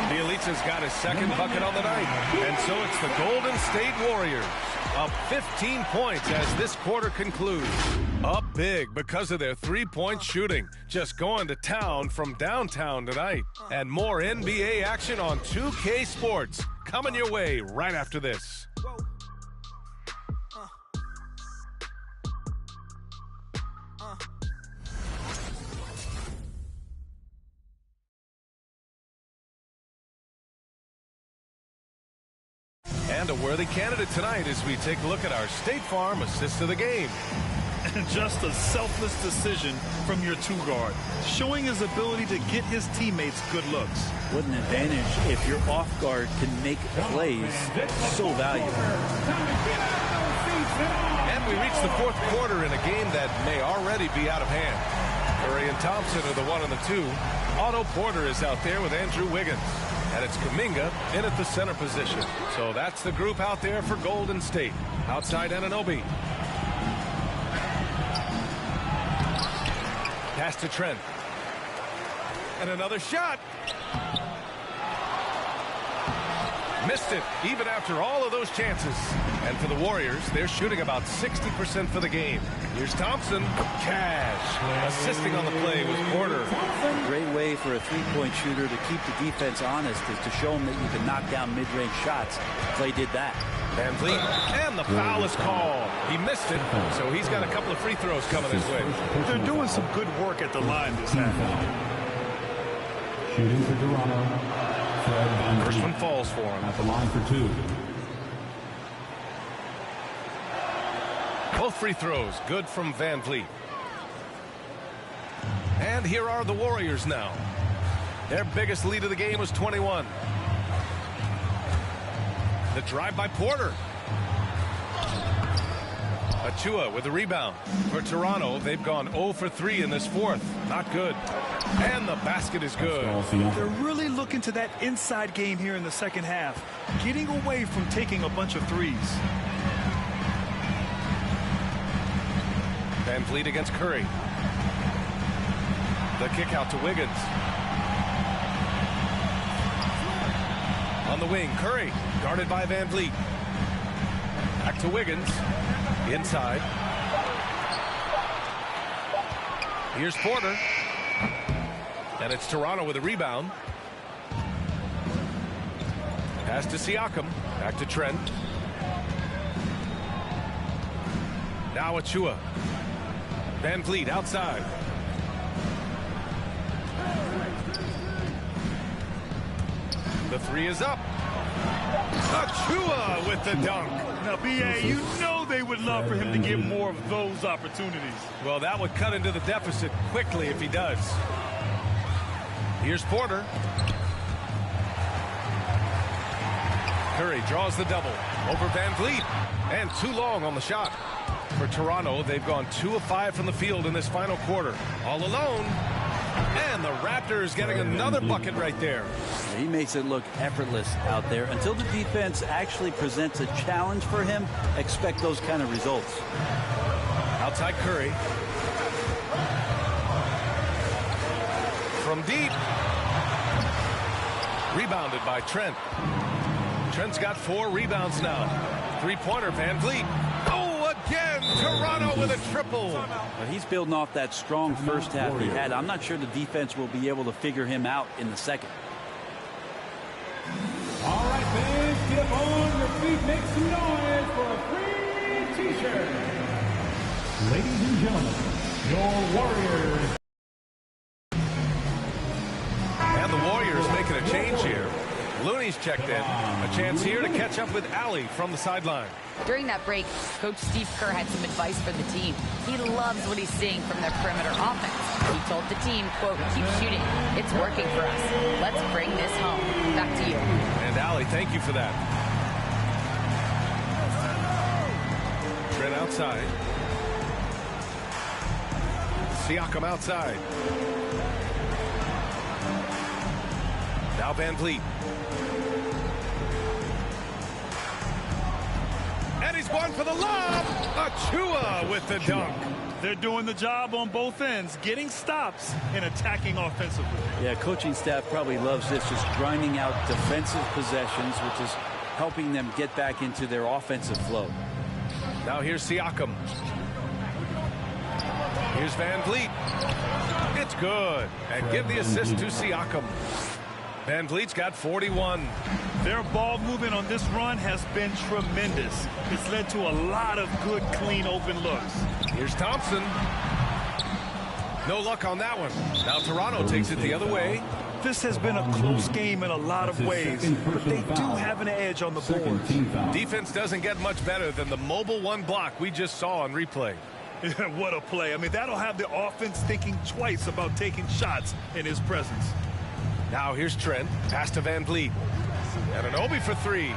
Bjelica's got his 2nd bucket on the night. And so it's the Golden State Warriors up 15 points as this quarter concludes. Up big because of their 3-point shooting. Just going to town from downtown tonight. And more NBA action on 2K Sports coming your way right after this. And a worthy candidate tonight as we take a look at our State Farm assist of the game. And just a selfless decision from your 2-guard, showing his ability to get his teammates good looks. What an advantage if your off guard can make plays so valuable. And we reach the 4th quarter in a game that may already be out of hand. Curry and Thompson are the 1 and the 2. Otto Porter is out there with Andrew Wiggins. And it's Kuminga in at the center position. So that's the group out there for Golden State. Outside Anunoby. Pass to Trent. And another shot. Missed it, even after all of those chances. And for the Warriors, they're shooting about 60% for the game. Here's Thompson. Cash. Assisting on the play was Porter. Great way for a three-point shooter to keep the defense honest is to show them that you can knock down mid-range shots. Clay did that. Van Vliet, and the foul is called. He missed it, so he's got a couple of free throws coming his way. They're doing some good work at the line this half. Shooting for Toronto. First one falls for him. At the line for 2. Both free throws good from Van Vliet. And here are the Warriors now. Their biggest lead of the game was 21. The drive by Porter. Achua with the rebound. For Toronto, they've gone 0 for 3 in this fourth. Not good. And the basket is good. They're really looking to that inside game here in the second half, getting away from taking a bunch of threes. Van Vliet against Curry. The kick out to Wiggins. On the wing, Curry, guarded by Van Vliet. Back to Wiggins. Inside. Here's Porter. And it's Toronto with a rebound. Pass to Siakam. Back to Trent. Now Achua. Van Vliet outside. The three is up. Achua with the dunk. Now, B.A., you know they would love for him to get more of those opportunities. Well, that would cut into the deficit quickly if he does. Here's Porter. Curry draws the double over Van Vliet. And too long on the shot. For Toronto, they've gone 2 of 5 from the field in this final quarter. All alone. And the Raptors getting another bucket right there. He makes it look effortless out there. Until the defense actually presents a challenge for him, expect those kind of results. Outside Curry. From deep. Rebounded by Trent. Trent's got 4 rebounds now. Three-pointer, Van Vliet. Oh, again, Toronto with a triple. But he's building off that strong first half he had. I'm not sure the defense will be able to figure him out in the second. All right, fans, get up on your feet, make some noise for a free T-shirt. Ladies and gentlemen, your Warriors. And the Warriors making a change here. Looney's checked in. A chance here to catch up with Allie from the sideline. During that break, Coach Steve Kerr had some advice for the team. He loves what he's seeing from their perimeter offense. He told the team, quote, keep shooting. It's working for us. Let's bring this home. Back to you. And Allie, thank you for that. Trent outside. Siakam outside. Now Van Vliet. And he's one for the lob. Achua with the dunk. They're doing the job on both ends, getting stops and attacking offensively. Yeah, coaching staff probably loves this, just grinding out defensive possessions, which is helping them get back into their offensive flow. Now here's Siakam. Here's Van Vliet. It's good. And give the assist to Siakam. Van Vliet's got 41. Their ball movement on this run has been tremendous. It's led to a lot of good, clean, open looks. Here's Thompson. No luck on that one. Now Toronto takes it the other way. This has been a close game in a lot of ways, but they do have an edge on the board. Defense doesn't get much better than the mobile one block we just saw on replay. What a play. I mean, that'll have the offense thinking twice about taking shots in his presence. Now here's Trent. Pass to Van Vliet. And an Obi for 3.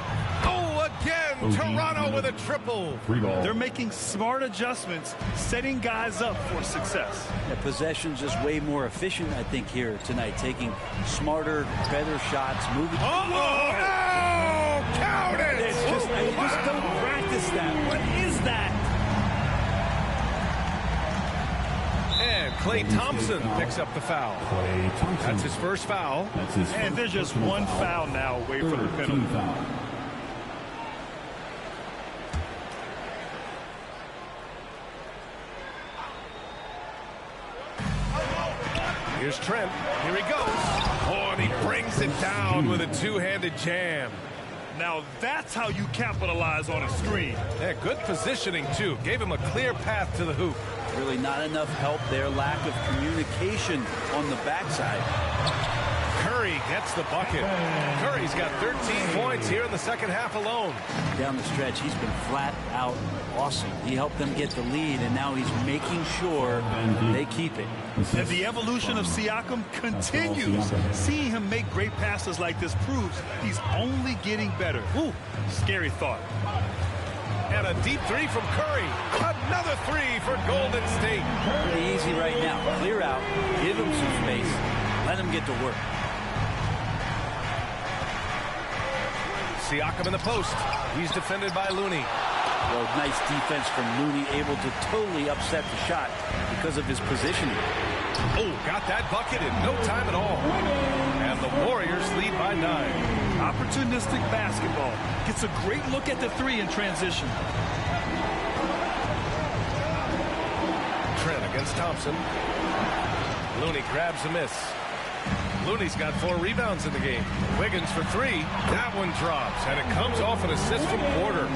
Oh, again, Toronto with a triple. They're making smart adjustments, setting guys up for success. Yeah, possession's just way more efficient, I think, here tonight. Taking smarter, better shots, moving. Oh, count it! It's just, I just don't practice that. What is that? And Klay Thompson picks up the foul. That's his first foul. And there's just one foul now away from the penalty. Here's Trent. Here he goes. Oh, and he brings it down with a two-handed jam. Now that's how you capitalize on a screen. Yeah, good positioning, too. Gave him a clear path to the hoop. Really not enough help there. Lack of communication on the backside. Curry gets the bucket. Curry's got 13 points here in the second half alone. Down the stretch, he's been flat out awesome. He helped them get the lead, and now he's making sure they keep it. And the evolution of Siakam continues. Seeing him make great passes like this proves he's only getting better. Ooh, scary thought. And a deep three from Curry. Another three for Golden State. Pretty easy right now. Clear out, give him some space, let him get to work. Siakam in the post. He's defended by Looney. Well, nice defense from Looney, able to totally upset the shot because of his positioning. Oh, got that bucket in no time at all. And the Warriors lead by 9. Opportunistic basketball. Gets a great look at the three in transition. Trent against Thompson. Looney grabs a miss. Looney's got 4 rebounds in the game. Wiggins for 3. That one drops, and it comes off an assist from Porter.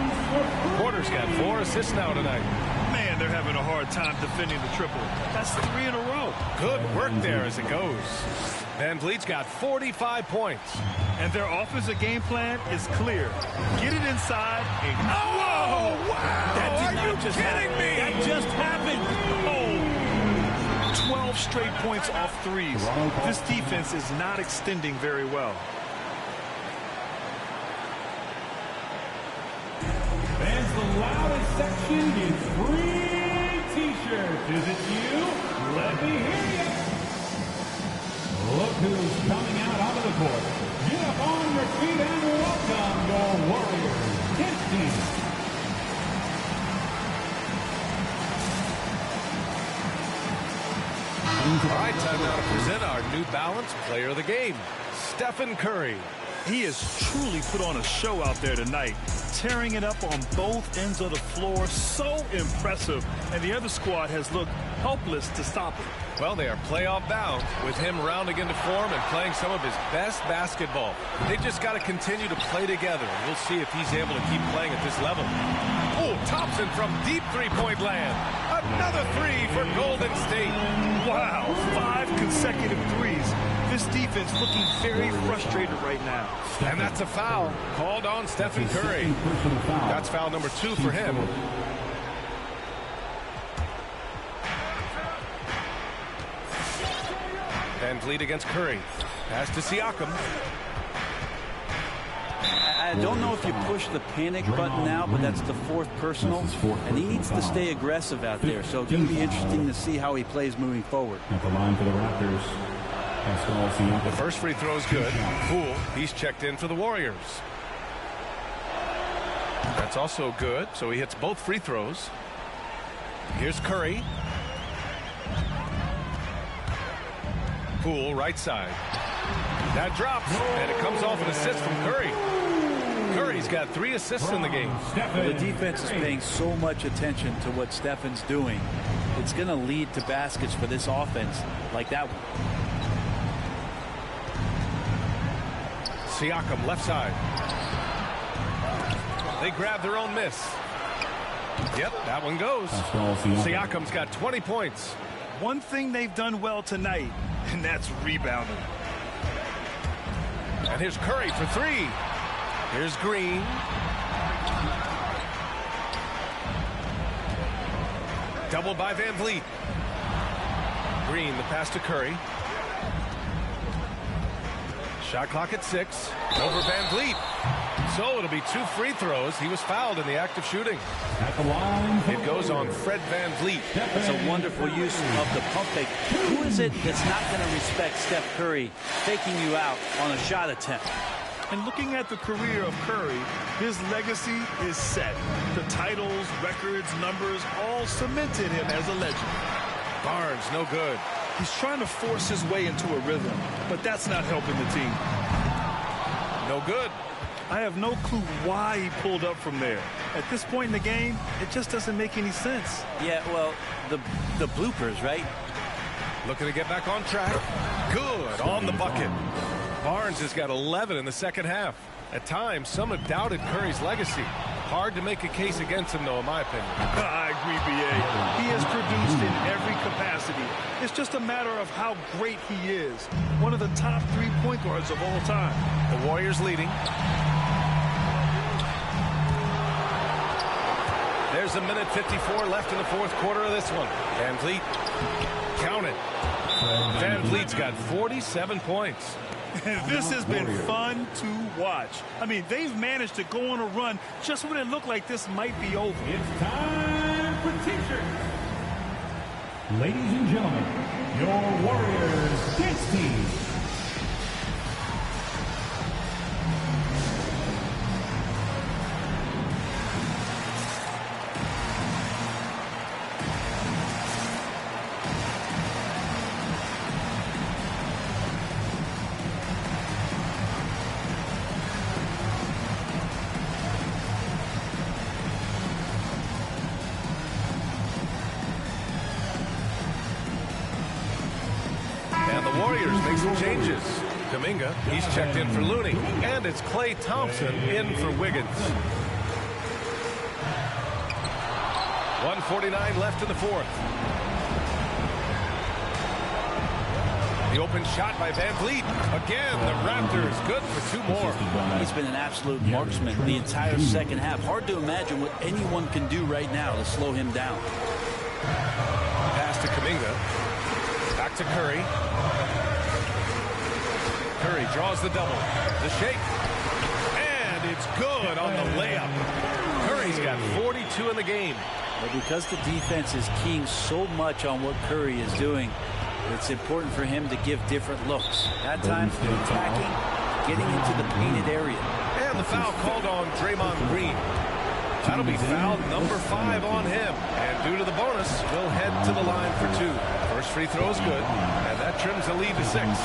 Porter's got 4 assists now tonight. Man, they're having a hard time defending the triple. That's 3 in a row. Good work there as it goes. Van Vliet's got 45 points. And their offensive game plan is clear. Get it inside and... Oh, wow! That Are you kidding me? That just happened. Oh! 12 straight points off threes. This defense is not extending very well. Fans, the loudest section is free t-shirts. Is it you? Let me hear you. Look who's coming out onto the court. Get up on your feet and welcome your Warriors. Hit team. All right, time now to present our New Balance Player of the Game, Stephen Curry. He has truly put on a show out there tonight, tearing it up on both ends of the floor. So impressive, and the other squad has looked helpless to stop him. Well, they are playoff bound with him rounding into form and playing some of his best basketball. They just got to continue to play together, and we'll see if he's able to keep playing at this level. Oh, Thompson from deep three-point land. Another 3 for Golden State. Wow, 5 consecutive threes. This defense looking very frustrated right now. And that's a foul called on Stephen Curry. That's foul number 2 for him. Van Vliet against Curry. Pass to Siakam. I don't know if you push the panic button now, but that's the 4th personal, and he needs to stay aggressive out there. So it's going to be interesting to see how he plays moving forward. At the line for the Raptors. The first free throw is good. Poole, he's checked in for the Warriors. That's also good, so he hits both free throws. Here's Curry. Poole, right side. That drops, and it comes off an assist from Curry. Curry's got 3 assists in the game. The defense is paying so much attention to what Stephen's doing. It's going to lead to baskets for this offense like that one. Siakam, left side. They grab their own miss. Yep, that one goes. Siakam's got 20 points. One thing they've done well tonight, and that's rebounding. And here's Curry for 3. Here's Green. Doubled by Van Vliet. Green, the pass to Curry. Shot clock at 6. Over Van Vliet. So it'll be 2 free throws. He was fouled in the act of shooting. It goes on Fred Van Vliet. That's a wonderful use of the pump fake. Who is it that's not going to respect Steph Curry faking you out on a shot attempt? And looking at the career of Curry, his legacy is set. The titles, records, numbers all cemented him as a legend. Barnes, no good. He's trying to force his way into a rhythm, but that's not helping the team. No good. I have no clue why he pulled up from there. At this point in the game, it just doesn't make any sense. Yeah, well, the bloopers, right? Looking to get back on track. Good on the bucket. Barnes has got 11 in the second half. At times, some have doubted Curry's legacy. Hard to make a case against him, though, in my opinion. I agree, B.A. He has produced in every capacity. It's just a matter of how great he is. One of the top 3 point guards of all time. The Warriors leading. There's a minute 54 left in the fourth quarter of this one. Van Vliet, count it. Van Vliet's got 47 points. This has been fun to watch. I mean, they've managed to go on a run just when it looked like this might be over. It's time for T-shirts. Ladies and gentlemen, your Warriors dance team. Changes. Kuminga, he's checked in for Looney. And it's Klay Thompson in for Wiggins. 1:49 left in the fourth. The open shot by Van Vliet. Again, the Raptors good for 2 more. He's been an absolute marksman the entire second half. Hard to imagine what anyone can do right now to slow him down. Pass to Kuminga. Back to Curry. Curry draws the double. The shake. And it's good on the layup. Curry's got 42 in the game. But because the defense is keying so much on what Curry is doing, it's important for him to give different looks. At times, attacking, getting into the painted area. And the foul called on Draymond Green. That'll be foul number 5 on him. And due to the bonus, he'll head to the line for 2. First free throw is good. And that trims the lead to 6.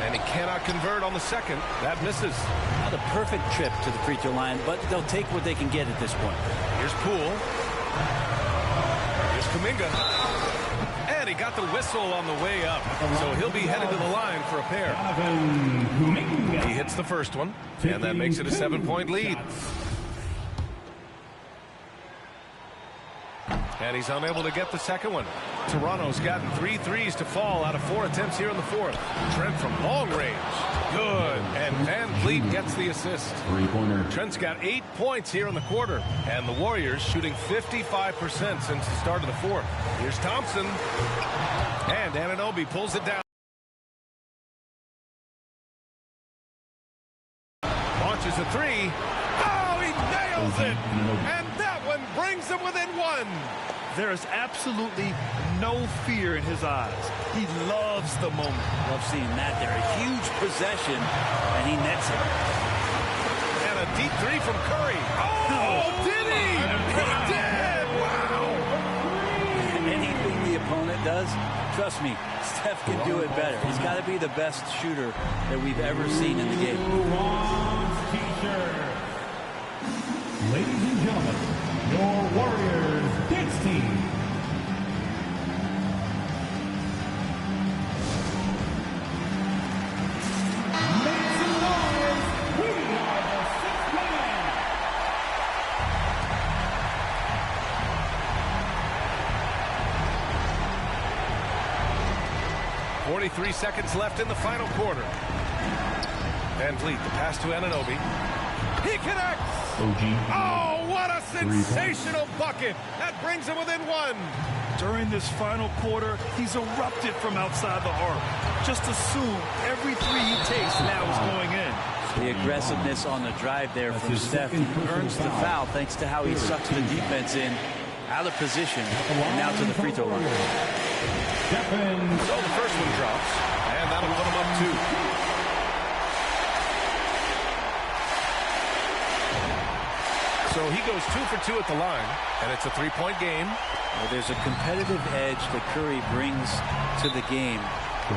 And he cannot convert on the second. That misses. Not a perfect trip to the free throw line, but they'll take what they can get at this point. Here's Poole. Here's Kuminga. And he got the whistle on the way up. So he'll be headed to the line for a pair. He hits the first one. And that makes it a 7-point lead. And he's unable to get the second one. Toronto's gotten 3 threes to fall out of 4 attempts here in the fourth. Trent from long range. Good. And Van Vliet gets the assist. Trent's got 8 points here in the quarter. And the Warriors shooting 55% since the start of the fourth. Here's Thompson. And Anunoby pulls it down. Launches a 3. Oh, he nails it. And that one brings him within 1. There is absolutely no fear in his eyes. He loves the moment. Love seeing that there. A huge possession, and he nets it. And a deep 3 from Curry. Oh, did he? He did! Wow! Anything the opponent does, trust me, Steph can do it better. He's got to be the best shooter that we've ever seen in the game. Ladies and gentlemen, your Warriors dance team. Make some noise. We are the 6th man. .43 seconds left in the final quarter. Van Vliet, the pass to Anunoby. He connects! Oh, what a sensational bucket! That brings him within 1. During this final quarter, he's erupted from outside the arc. Just assume every 3 he takes now is going in. The aggressiveness on the drive there from Steph. He earns the foul thanks to how he sucks the defense in, out of position, and now to the free throw line. So the first one drops, and that'll put him up 2. So he goes 2 for 2 at the line, and it's a 3-point game. Well, there's a competitive edge that Curry brings to the game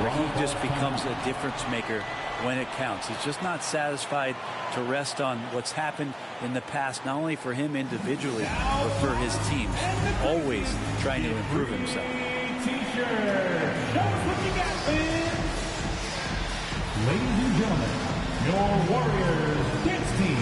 where he just becomes a difference maker when it counts. He's just not satisfied to rest on what's happened in the past, not only for him individually, but for his team. Always trying to improve himself. T-shirt. Show us what you got, fans. Ladies and gentlemen, your Warriors dance team.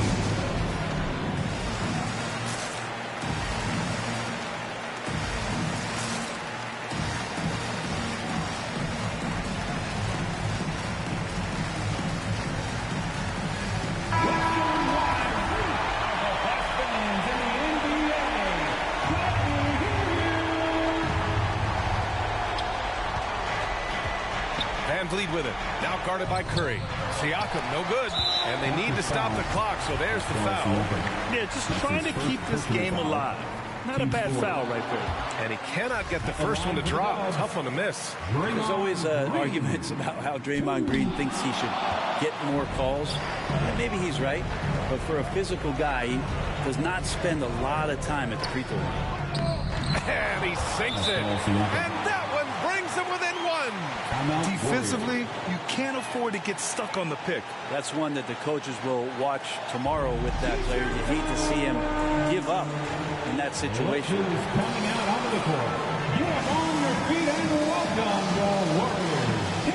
Lead with it. Now guarded by Curry. Siakam, no good. And they need to stop the clock, so there's the foul. Yeah, just trying to keep this game alive. Not a bad foul right there. And he cannot get the first one to drop. Tough one to miss. There's always arguments about how Draymond Green thinks he should get more calls. And maybe he's right, but for a physical guy, he does not spend a lot of time at the free throw line. And he sinks it. And that one brings him within one. Defensively, you can't afford to get stuck on the pick. That's one that the coaches will watch tomorrow with that player. You hate to see him give up in that situation. Who's coming out onto the court? Get up on your feet and welcome your Warriors 15.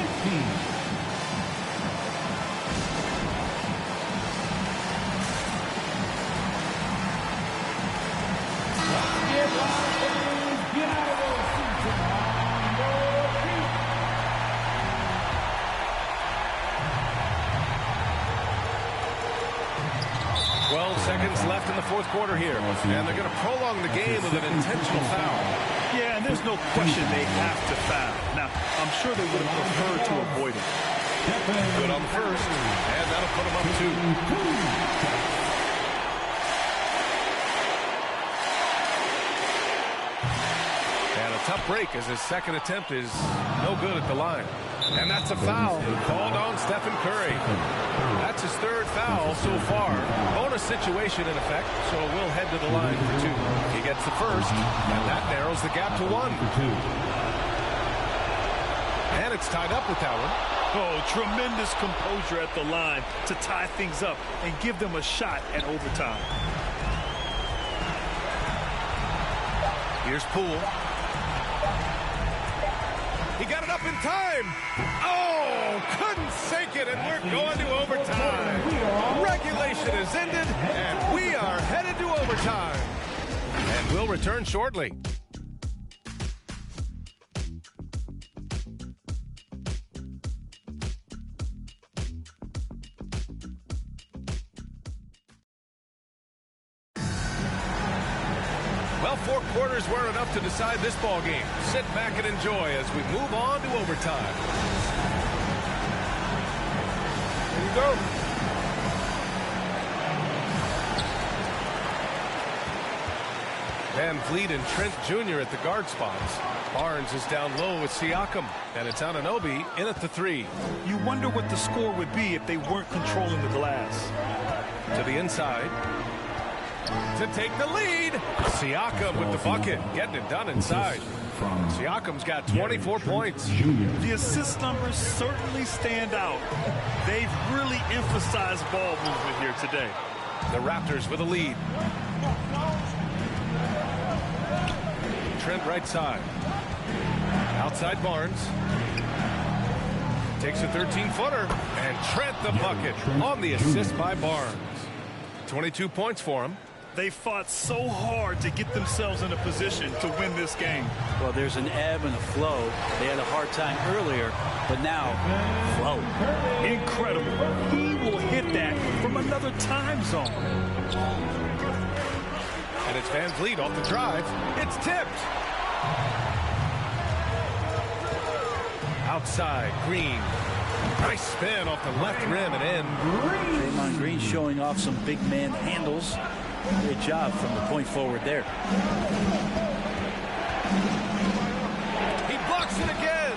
Get out of those seats and on your feet. 12 seconds left in the fourth quarter here. And they're going to prolong the game with an intentional foul. Yeah, and there's no question they have to foul. Now, I'm sure they would have preferred to avoid it. Good on the first. And that'll put them up 2. And a tough break as his second attempt is no good at the line. And that's a foul called on Stephen Curry. That's his third foul so far. Bonus situation in effect, so we'll head to the line for 2. He gets the first, and that narrows the gap to 1. And it's tied up with that one. Oh, tremendous composure at the line to tie things up and give them a shot at overtime. Here's Poole. He got it up in time. Oh, couldn't sink it, and we're going to overtime. Regulation is ended, and we are headed to overtime. And we'll return shortly. Well, 4 quarters were enough to decide this ball game. Sit back and enjoy as we move on to overtime. Here we go. Van Vliet and Trent Jr. at the guard spots. Barnes is down low with Siakam, and it's Anunoby in at the 3. You wonder what the score would be if they weren't controlling the glass. To the inside. To take the lead. Siakam with the bucket, getting it done inside. Siakam's got 24 points. The assist numbers certainly stand out. They've really emphasized ball movement here today. The Raptors with a lead. Trent right side. Outside Barnes. Takes a 13-footer. And Trent the bucket on the assist by Barnes. 22 points for him. They fought so hard to get themselves in a position to win this game. Well, there's an ebb and a flow. They had a hard time earlier, but now, flow. Incredible. He will hit that from another time zone. And it's Van Vliet off the drive. It's tipped. Outside, Green. Nice spin off the left rim and in. Draymond Green showing off some big man handles. Great job from the point forward there. He blocks it again.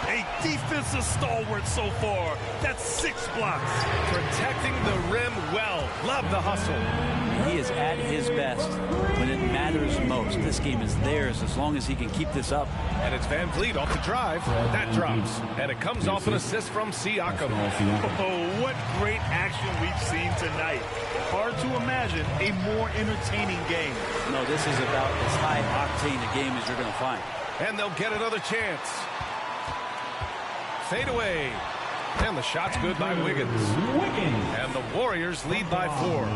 A defensive stalwart so far. That's 6 blocks. Protecting the rim well. Love the hustle. He is at his best when it matters most. This game is theirs as long as he can keep this up. And it's Van Vliet off the drive. That drops. And it comes off an assist from Siakam. Oh, what great action we've seen tonight. Hard to imagine a more entertaining game. No, this is about as high octane a game as you're going to find. And they'll get another chance. Fade away. And the shot's good by Wiggins. And the Warriors lead by 4.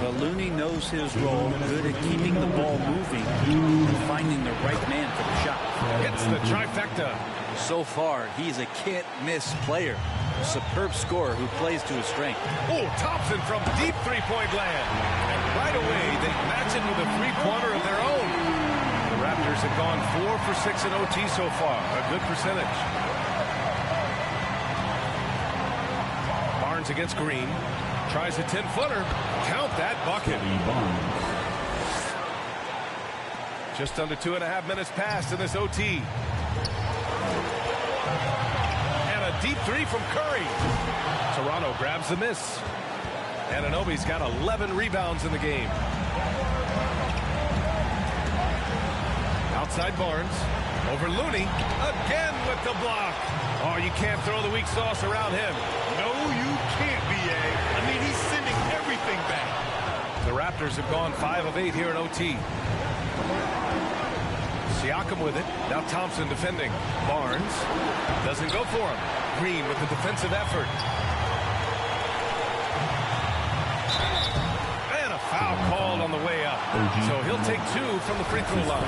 Well, Looney knows his role, good at keeping the ball moving and finding the right man for the shot. Hits the trifecta. So far, he's a can't-miss player. A superb scorer who plays to his strength. Oh, Thompson from deep three-point land. And right away, they match it with a three-pointer of their own. The Raptors have gone 4 for 6 in OT so far. A good percentage. Barnes against Green. Tries a 10-footer. Count that bucket. Just under 2.5 minutes passed in this OT. And a deep three from Curry. Toronto grabs the miss. Anunoby's got 11 rebounds in the game. Outside Barnes. Over Looney. Again with the block. Oh, you can't throw the weak sauce around him. No, you can't, B.A. I mean, he's sending everything back. The Raptors have gone 5 of 8 here in OT. Siakam with it. Now Thompson defending. Barnes doesn't go for him. Green with the defensive effort. And a foul called on the way up. So he'll take 2 from the free throw line.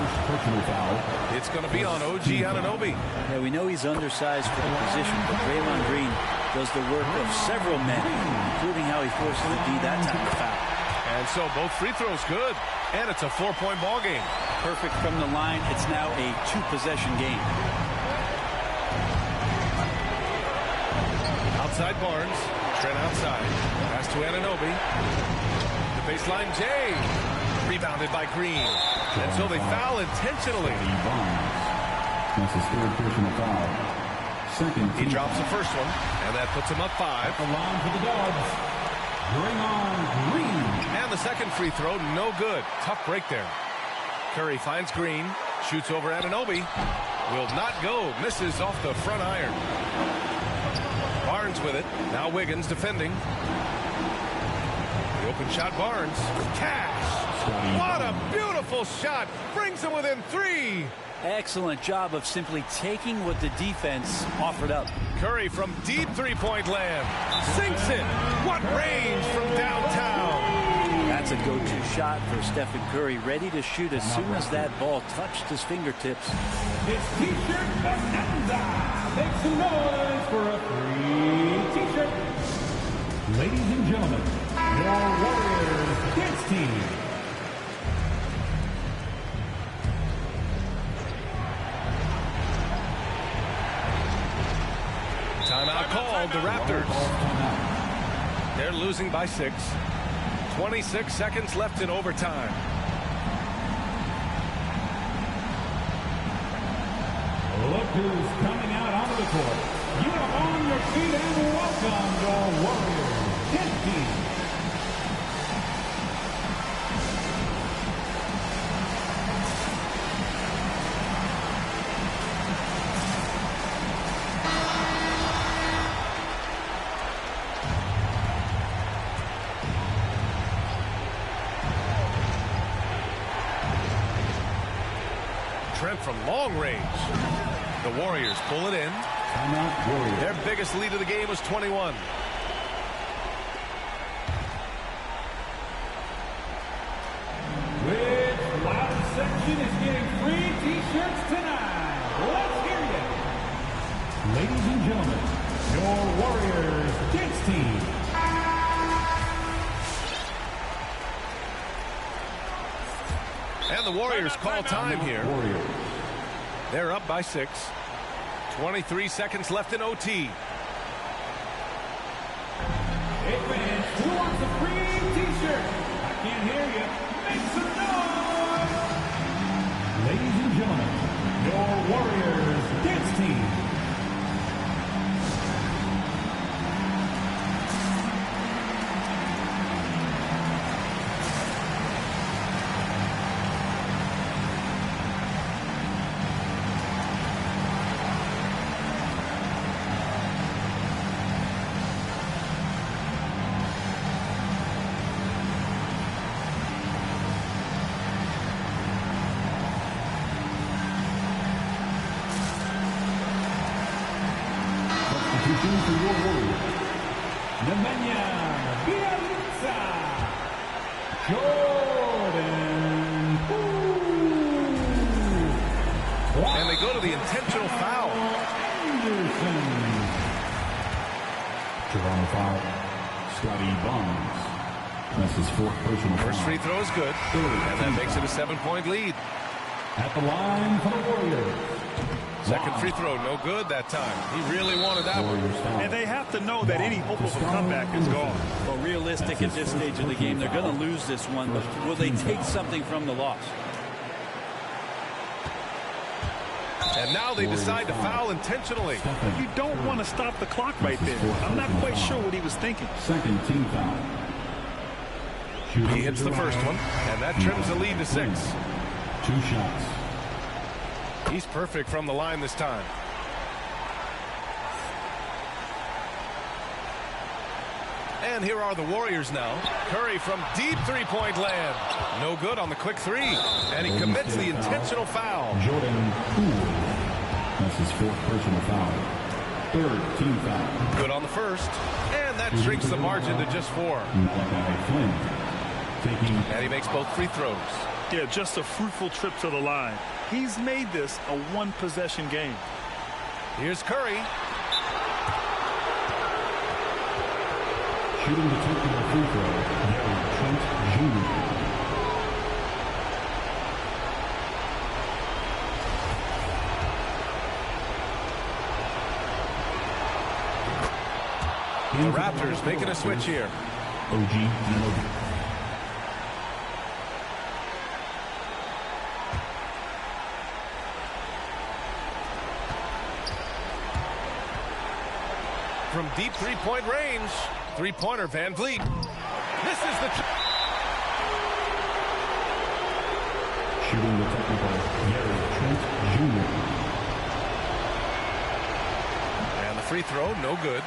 It's going to be on OG Anunoby. Yeah, we know he's undersized for the position, but Draymond Green does the work of several men, including how he forces the D that time to foul. And so both free throws good. And it's a 4-point ball game. Perfect from the line. It's now a 2-possession game. Outside Barnes. Trent outside. Pass to Anunoby. The baseline Jay. Rebounded by Green. And so they foul intentionally. That's his third personal foul. Second. He drops the first one. And that puts him up 5. The line for the Dogs. Bring on Green. And the second free throw, no good. Tough break there. Curry finds Green. Shoots over Anunoby. Will not go. Misses off the front iron. Barnes with it. Now Wiggins defending. The open shot, Barnes. Cash. What a beautiful shot. Brings him within 3. Excellent job of simply taking what the defense offered up. Curry from deep three-point land. Sinks it. What range from downtown. That's a go-to shot for Stephen Curry, ready to shoot as soon as that ball touched his fingertips. It's T-shirt bonanza. Make some noise for a free T-shirt. Ladies and gentlemen, your Warriors Kids team. Timeout called, the Raptors. They're losing by 6. 26 seconds left in overtime. Look who's coming out onto the court. You are on your feet and welcome your Warriors Kids team. Trent from long range. The Warriors pull it in. Their biggest lead of the game was 21. Which loud section is getting free T-shirts tonight? Let's hear you. Ladies and gentlemen, your Warriors Kids team. And the Warriors call time here. They're up by 6. 23 seconds left in OT. Hey fans, who wants a free T-shirt? I can't hear you. Make some noise! Ladies and gentlemen, your Warriors Kids team. Shooting for your Warriors, Nemanja Bjelica. Jordan Poole. And they go to the intentional foul. Anderson. Drawing the foul, Scotty Barnes. That's his fourth personal foul. First free throw is good, and that makes it a 7-point lead. At the line for the Warriors. Second free throw, no good that time. He really wanted that one. And they have to know that any hope of a comeback is gone. Well, realistic at this stage of the game, they're going to lose this one, but will they take something from the loss? And now they decide to foul intentionally. You don't want to stop the clock right there. I'm not quite sure what he was thinking. Second team foul. He hits the first one, and that trims the lead to 6. 2 shots. He's perfect from the line this time. And here are the Warriors now. Curry from deep three-point land. No good on the quick three. And he commits the intentional foul. Jordan Poole. That's his fourth personal foul. Third team foul. Good on the first. And that shrinks the margin to just 4. Malachi Flynn. And he makes both free throws. Yeah, just a fruitful trip to the line. He's made this a one-possession game. Here's Curry. Shooting the technical free throw, Gary Trent Jr. The Raptors making a switch here. OG Anunoby. From deep three-point range, three-pointer Van Vliet. This is the... Shooting the technical, Gary Trent Jr. And the free throw, no good.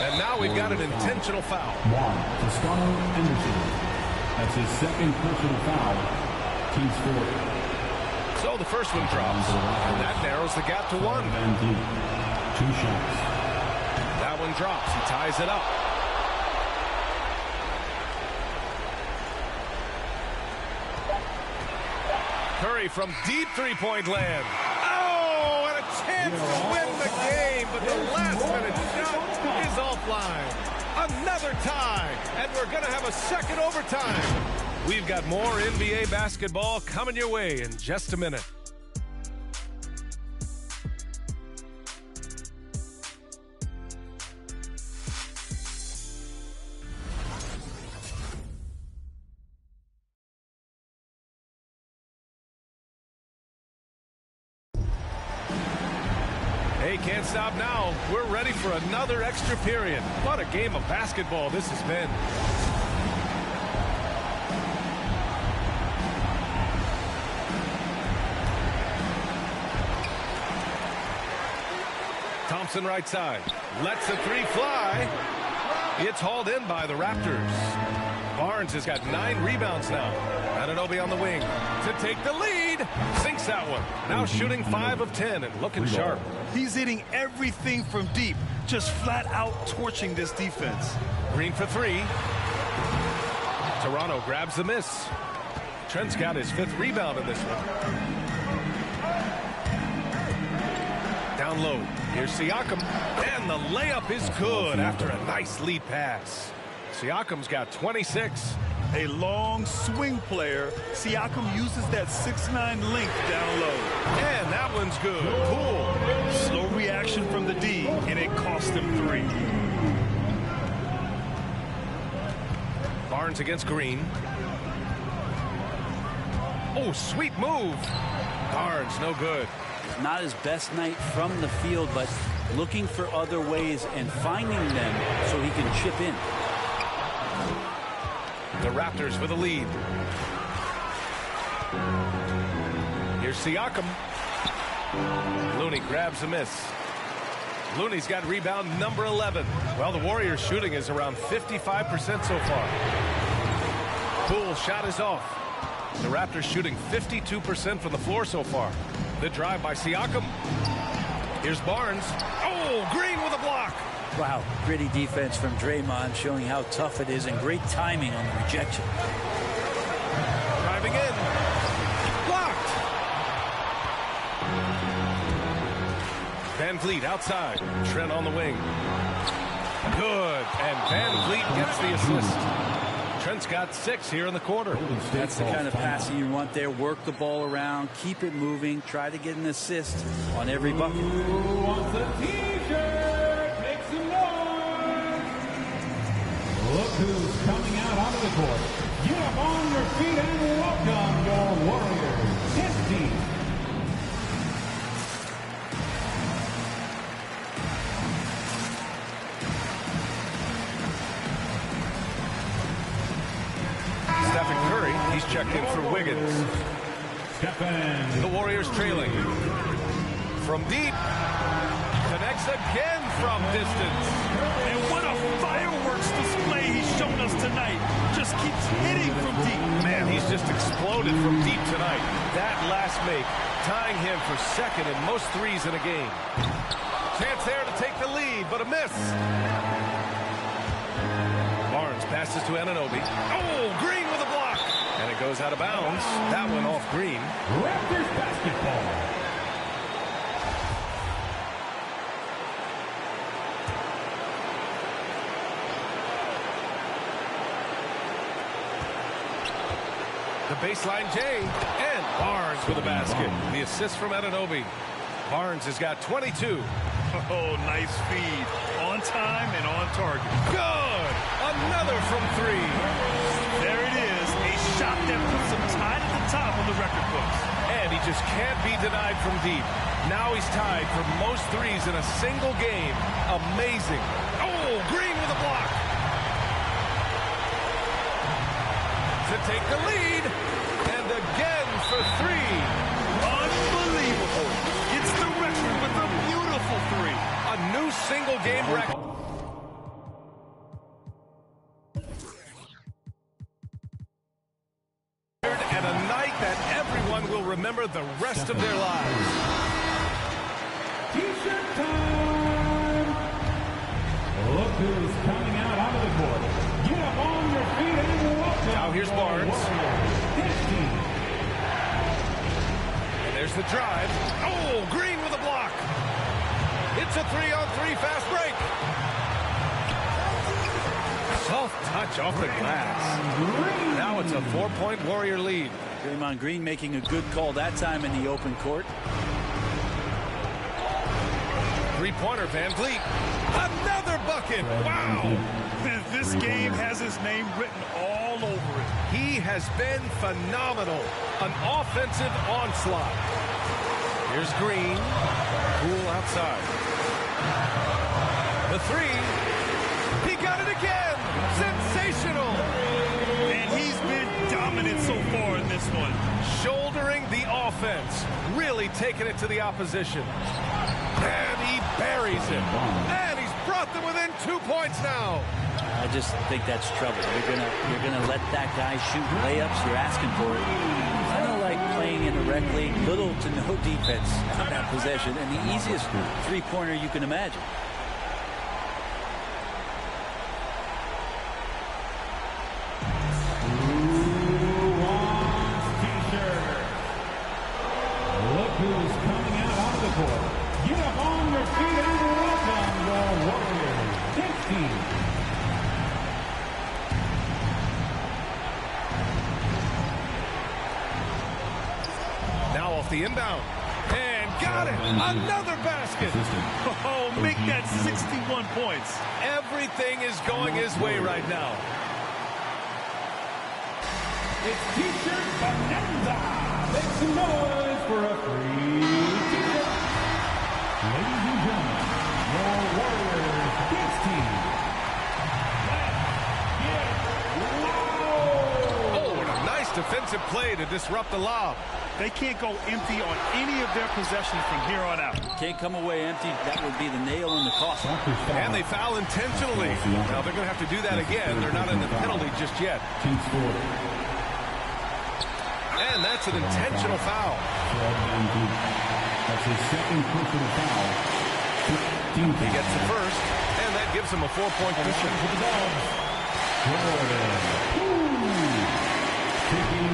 And now we've got an intentional foul. Juan Toscano Anderson. That's his second personal foul. Team's fourth. So the first one drops, and that narrows the gap to 1. Van Vliet. 2 shots. That one drops. He ties it up. Curry from deep three-point land. Oh, and a chance to win the game, but the last-minute shot is offline. Another tie, and we're going to have a second overtime. We've got more NBA basketball coming your way in just a minute. Hey, can't stop now. We're ready for another extra period. What a game of basketball this has been. Thompson right side. Lets the three fly. It's hauled in by the Raptors. Barnes has got 9 rebounds now. Anunoby on the wing to take the lead. Sinks that one. Now shooting 5 of 10 and looking sharp. He's hitting everything from deep, just flat out torching this defense. Green for 3. Toronto grabs the miss. Trent's got his 5th rebound in this one. Down low. Here's Siakam. And the layup is good after a nice lead pass. Siakam's got 26. A long swing player. Siakam uses that 6'9" length down low. And that one's good. Cool. Slow reaction from the D, and it cost him 3. Barnes against Green. Oh, sweet move. Barnes, no good. Not his best night from the field, but looking for other ways and finding them so he can chip in. The Raptors for the lead. Here's Siakam. Looney grabs a miss. Looney's got rebound number 11. Well, the Warriors shooting is around 55% so far. Poole shot is off. The Raptors shooting 52% from the floor so far. The drive by Siakam. Here's Barnes. Oh, Green with a block. Wow, gritty defense from Draymond, showing how tough it is, and great timing on the rejection. Driving in. Blocked. Van Vliet outside. Trent on the wing. Good. And Van Vliet gets the assist. Trent's got 6 here in the quarter. That's the kind of passing you want there. Work the ball around, keep it moving, try to get an assist on every bucket. Who wants a T-shirt? Make some noise. Look who's coming out onto the court. Get up on your feet and welcome your Warriors. His team. Stephen Curry, he's checked in for Wiggins. The Warriors trailing. From deep. Connects again from distance. And what a fireworks display he's shown us tonight. Just keeps hitting from deep. Man, he's just exploded from deep tonight. That last make, tying him for second in most threes in a game. Chance there to take the lead, but a miss. Barnes passes to Anunoby. Oh, Green with a block. And it goes out of bounds. That one off Green. Raptors basketball. The baseline J. And Barnes with a basket. The assist from Anunoby. Barnes has got 22. Oh, nice feed. On time and on target. Good! Another from 3. There it is. A shot that puts him tied at the top of the record books. And he just can't be denied from deep. Now he's tied for most threes in a single game. Amazing. Oh, Green with a block. To take the lead. And again for 3. Unbelievable. It's the record with a beautiful 3. A new single game record. And a night that everyone will remember the rest of their lives. T-shirt time. Look who's coming out onto the court. Get up on your feet and welcome. Now here's Barnes. His team. And there's the drive. Oh, Green with a block. It's a 3-on-3 fast break. Soft touch off the glass. Now it's a 4-point Warrior lead. Draymond Green making a good call that time in the open court. Three-pointer, Van Vliet. Another bucket. Wow. This game has his name written all over it. He has been phenomenal. An offensive onslaught. Here's Green. Poole outside. The 3. He got it again. Sensational. And he's been dominant so far in this one. Shouldering the offense. Really taking it to the opposition. And he buries it. And he's brought them within 2 points now. I just think that's trouble. You're gonna let that guy shoot layups. You're asking for it. Kind of like playing in a rec league, little to no defense on that possession, and the easiest three-pointer you can imagine. Who wants T-shirt? Look who's coming out onto the court. Get up on your feet and welcome your Warriors. His team. Now off the inbound. And got it. Another basket. Oh, make that 61 points. Everything is going his way right now. It's T-shirt bonanza. Make some noise for a free T-shirt. Ladies and gentlemen, your Warriors Kings team. Oh, and a nice defensive play to disrupt the lob. They can't go empty on any of their possessions from here on out. Can't come away empty. That would be the nail in the coffin. And they foul intentionally. Now they're going to have to do that again. They're not in the penalty just yet. And that's an intentional foul. That's his second personal foul. He gets the first, and that gives him a 4-point cushion.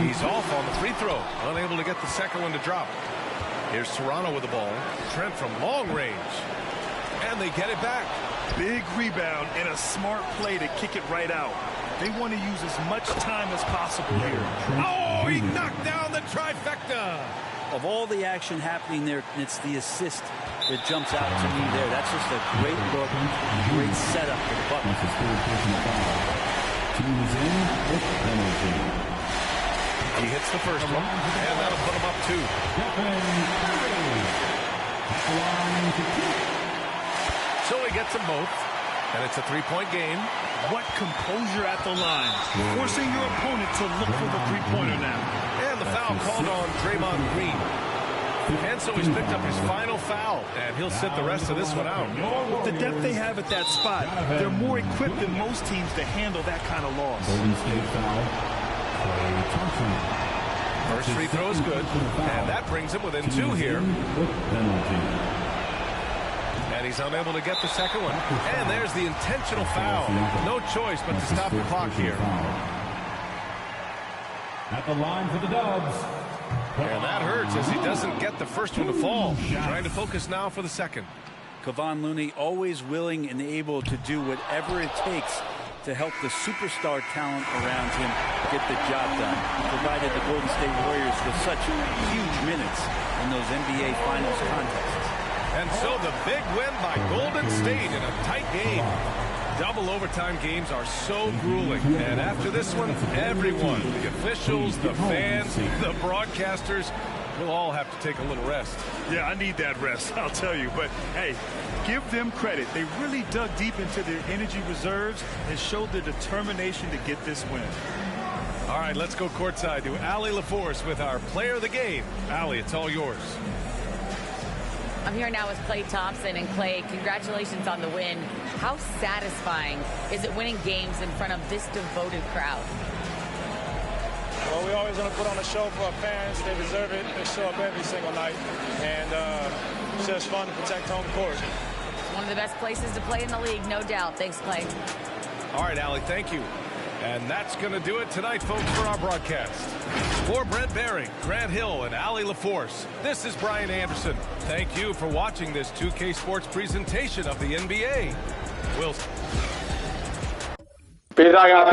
He's off on the free throw, unable to get the second one to drop. Here's Toronto with the ball. Trent from long range. And they get it back. Big rebound and a smart play to kick it right out. They want to use as much time as possible here. Oh, he knocked down the trifecta. Of all the action happening there, it's the assist that jumps out to me there. That's just a great look, great setup for the Bucks. He hits the first one, and that'll put him up 2. So he gets them both, and it's a 3-point game. What composure at the line. Forcing your opponent to look for the three-pointer now. And the foul called on Draymond Green. And so he's picked up his final foul, and he'll sit the rest of this one out. With the depth they have at that spot, they're more equipped than most teams to handle that kind of loss. Golden State foul. Klay Thompson. First free throw is good, and that brings him within 2 here. And he's unable to get the second one. And there's the intentional foul. No choice but to stop the clock here. At the line for the Dubs. And that hurts as he doesn't get the first one to fall. Trying to focus now for the second. Kevon Looney always willing and able to do whatever it takes to help the superstar talent around him get the job done. He provided the Golden State Warriors with such huge minutes in those NBA Finals contests. And so the big win by Golden State in a tight game. Double overtime games are so grueling. And after this one, everyone, the officials, the fans, the broadcasters, we'll all have to take a little rest. Yeah, I need that rest, I'll tell you. But, hey, give them credit. They really dug deep into their energy reserves and showed their determination to get this win. All right, let's go courtside to Allie LaForce with our player of the game. Allie, it's all yours. I'm here now with Klay Thompson. And Klay, congratulations on the win. How satisfying is it winning games in front of this devoted crowd? Well, we always want to put on a show for our fans. They deserve it. They show up every single night. And it's just fun to protect home court. It's one of the best places to play in the league, no doubt. Thanks, Klay. All right, Allie, thank you. And that's going to do it tonight, folks, for our broadcast. For Brent Bering, Grant Hill, and Allie LaForce, this is Brian Anderson. Thank you for watching this 2K Sports presentation of the NBA. Peace out.